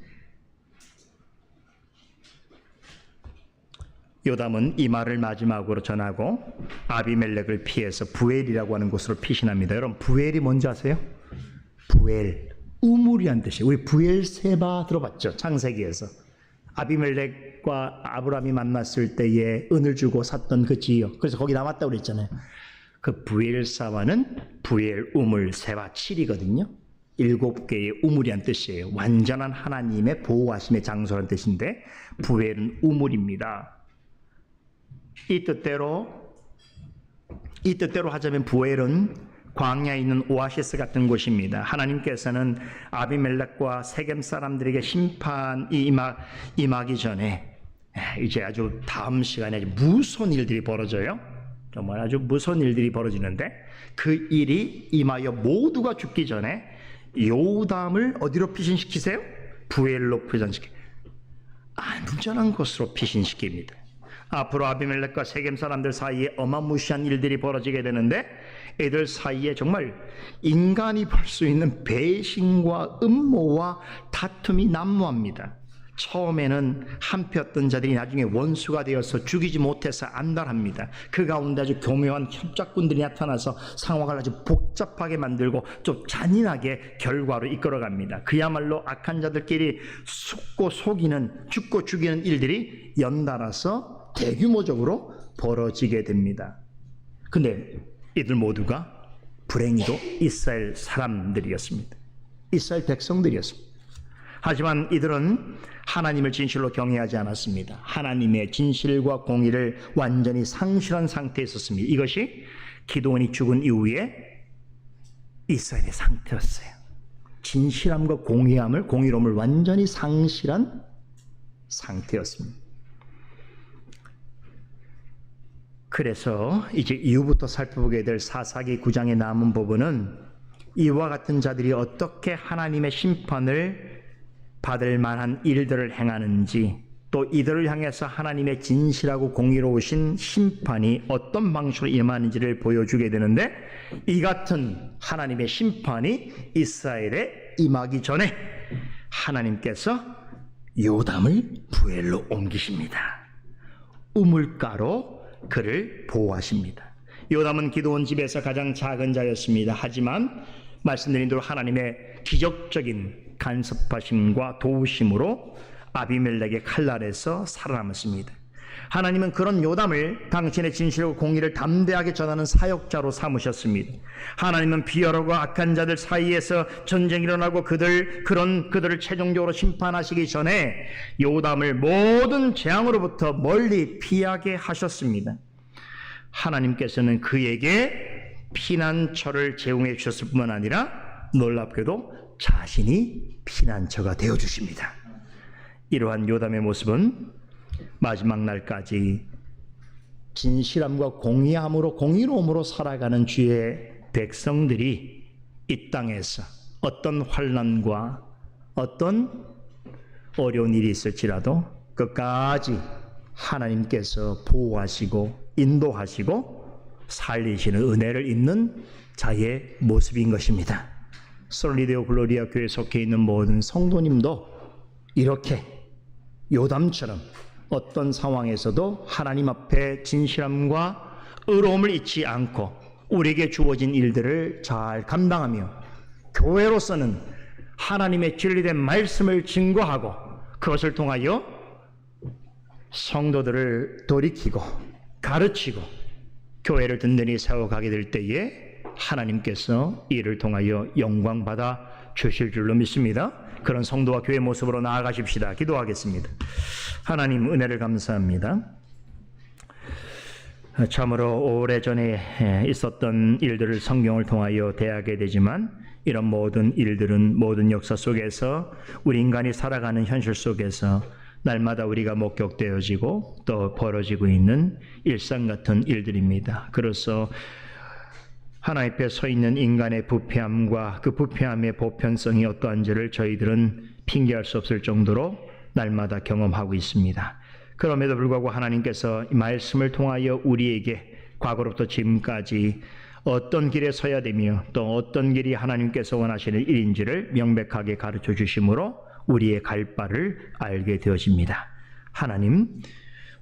요담은 이 말을 마지막으로 전하고 아비멜렉을 피해서 부엘이라고 하는 곳으로 피신합니다. 여러분, 부엘이 뭔지 아세요? 부엘, 우물이란 뜻이에요. 우리 부엘세바 들어봤죠? 창세기에서 아비멜렉과 아브라함이 만났을 때에 은을 주고 샀던 그 지역, 그래서 거기 남았다고 그랬잖아요. 그 부엘사바는 부엘, 우물, 세바, 7이거든요. 7개의 우물이란 뜻이에요. 완전한 하나님의 보호하심의 장소라는 뜻인데, 부엘은 우물입니다. 이 뜻대로 하자면 부엘은 광야에 있는 오아시스 같은 곳입니다. 하나님께서는 아비멜렉과 세겜 사람들에게 심판이 임하기 전에 이제 아주 다음 시간에 아주 무서운 일들이 벌어져요. 정말 아주 무서운 일들이 벌어지는데, 그 일이 임하여 모두가 죽기 전에 요담을 어디로 피신시키세요? 부엘로 피신시켜요. 안전한 곳으로 피신시킵니다. 앞으로 아비멜렉과 세겜 사람들 사이에 어마무시한 일들이 벌어지게 되는데, 애들 사이에 정말 인간이 볼 수 있는 배신과 음모와 다툼이 난무합니다. 처음에는 한패였던 자들이 나중에 원수가 되어서 죽이지 못해서 안달합니다. 그 가운데 아주 교묘한 협작꾼들이 나타나서 상황을 아주 복잡하게 만들고 좀 잔인하게 결과로 이끌어갑니다. 그야말로 악한 자들끼리 죽고 속이는, 죽고 죽이는 일들이 연달아서 대규모적으로 벌어지게 됩니다. 근데 이들 모두가 불행히도 이스라엘 사람들이었습니다. 이스라엘 백성들이었습니다. 하지만 이들은 하나님을 진실로 경외하지 않았습니다. 하나님의 진실과 공의를 완전히 상실한 상태에 있었습니다. 이것이 기드온이 죽은 이후에 이스라엘의 상태였어요. 진실함과 공의로움을 완전히 상실한 상태였습니다. 그래서 이제 이후부터 살펴보게 될 사사기 9장의 남은 부분은 이와 같은 자들이 어떻게 하나님의 심판을 받을 만한 일들을 행하는지, 또 이들을 향해서 하나님의 진실하고 공의로우신 심판이 어떤 방식으로 임하는지를 보여주게 되는데, 이 같은 하나님의 심판이 이스라엘에 임하기 전에 하나님께서 요담을 부엘로 옮기십니다. 우물가로 그를 보호하십니다. 요담은 기드온 집에서 가장 작은 자였습니다. 하지만 말씀드린 대로 하나님의 기적적인 간섭하심과 도우심으로 아비멜렉의 칼날에서 살아남았습니다. 하나님은 그런 요담을 당신의 진실과 공의를 담대하게 전하는 사역자로 삼으셨습니다. 하나님은 비열하고 악한 자들 사이에서 전쟁이 일어나고 그들을 최종적으로 심판하시기 전에 요담을 모든 재앙으로부터 멀리 피하게 하셨습니다. 하나님께서는 그에게 피난처를 제공해 주셨을 뿐만 아니라 놀랍게도 자신이 피난처가 되어 주십니다. 이러한 요담의 모습은 마지막 날까지 진실함과 공의함으로 공의로움으로 살아가는 주의 백성들이 이 땅에서 어떤 환난과 어떤 어려운 일이 있을지라도 끝까지 하나님께서 보호하시고 인도하시고 살리시는 은혜를 입는 자의 모습인 것입니다. 솔리데오 글로리아 교회에 속해 있는 모든 성도님도 이렇게 요담처럼 어떤 상황에서도 하나님 앞에 진실함과 의로움을 잊지 않고 우리에게 주어진 일들을 잘 감당하며 교회로서는 하나님의 진리된 말씀을 증거하고 그것을 통하여 성도들을 돌이키고 가르치고 교회를 든든히 세워가게 될 때에 하나님께서 이를 통하여 영광 받아 주실 줄로 믿습니다. 그런 성도와 교회 모습으로 나아가십시다. 기도하겠습니다. 하나님 은혜를 감사합니다. 참으로 오래전에 있었던 일들을 성경을 통하여 대하게 되지만 이런 모든 일들은 모든 역사 속에서 우리 인간이 살아가는 현실 속에서 날마다 우리가 목격되어지고 또 벌어지고 있는 일상 같은 일들입니다. 그래서 하나님 앞에 서 있는 인간의 부패함과 그 부패함의 보편성이 어떠한지를 저희들은 핑계할 수 없을 정도로 날마다 경험하고 있습니다. 그럼에도 불구하고 하나님께서 이 말씀을 통하여 우리에게 과거로부터 지금까지 어떤 길에 서야 되며 또 어떤 길이 하나님께서 원하시는 일인지를 명백하게 가르쳐 주심으로 우리의 갈 바를 알게 되어집니다. 하나님,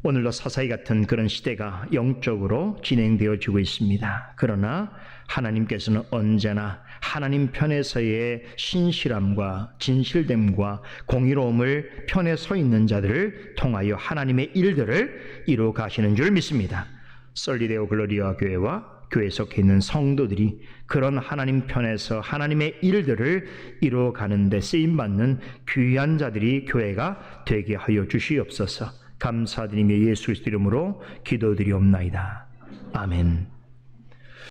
오늘도 사사이 같은 그런 시대가 영적으로 진행되어지고 있습니다. 그러나 하나님께서는 언제나 하나님 편에서의 신실함과 진실됨과 공의로움을 편에 서 있는 자들을 통하여 하나님의 일들을 이루어 가시는 줄 믿습니다. 솔리데오 글로리아 교회와 교회에 속해 있는 성도들이 그런 하나님 편에서 하나님의 일들을 이루어 가는데 쓰임받는 귀한 자들이 교회가 되게 하여 주시옵소서. 감사드리며 예수 그리스도 이름으로 기도드리옵나이다. 아멘.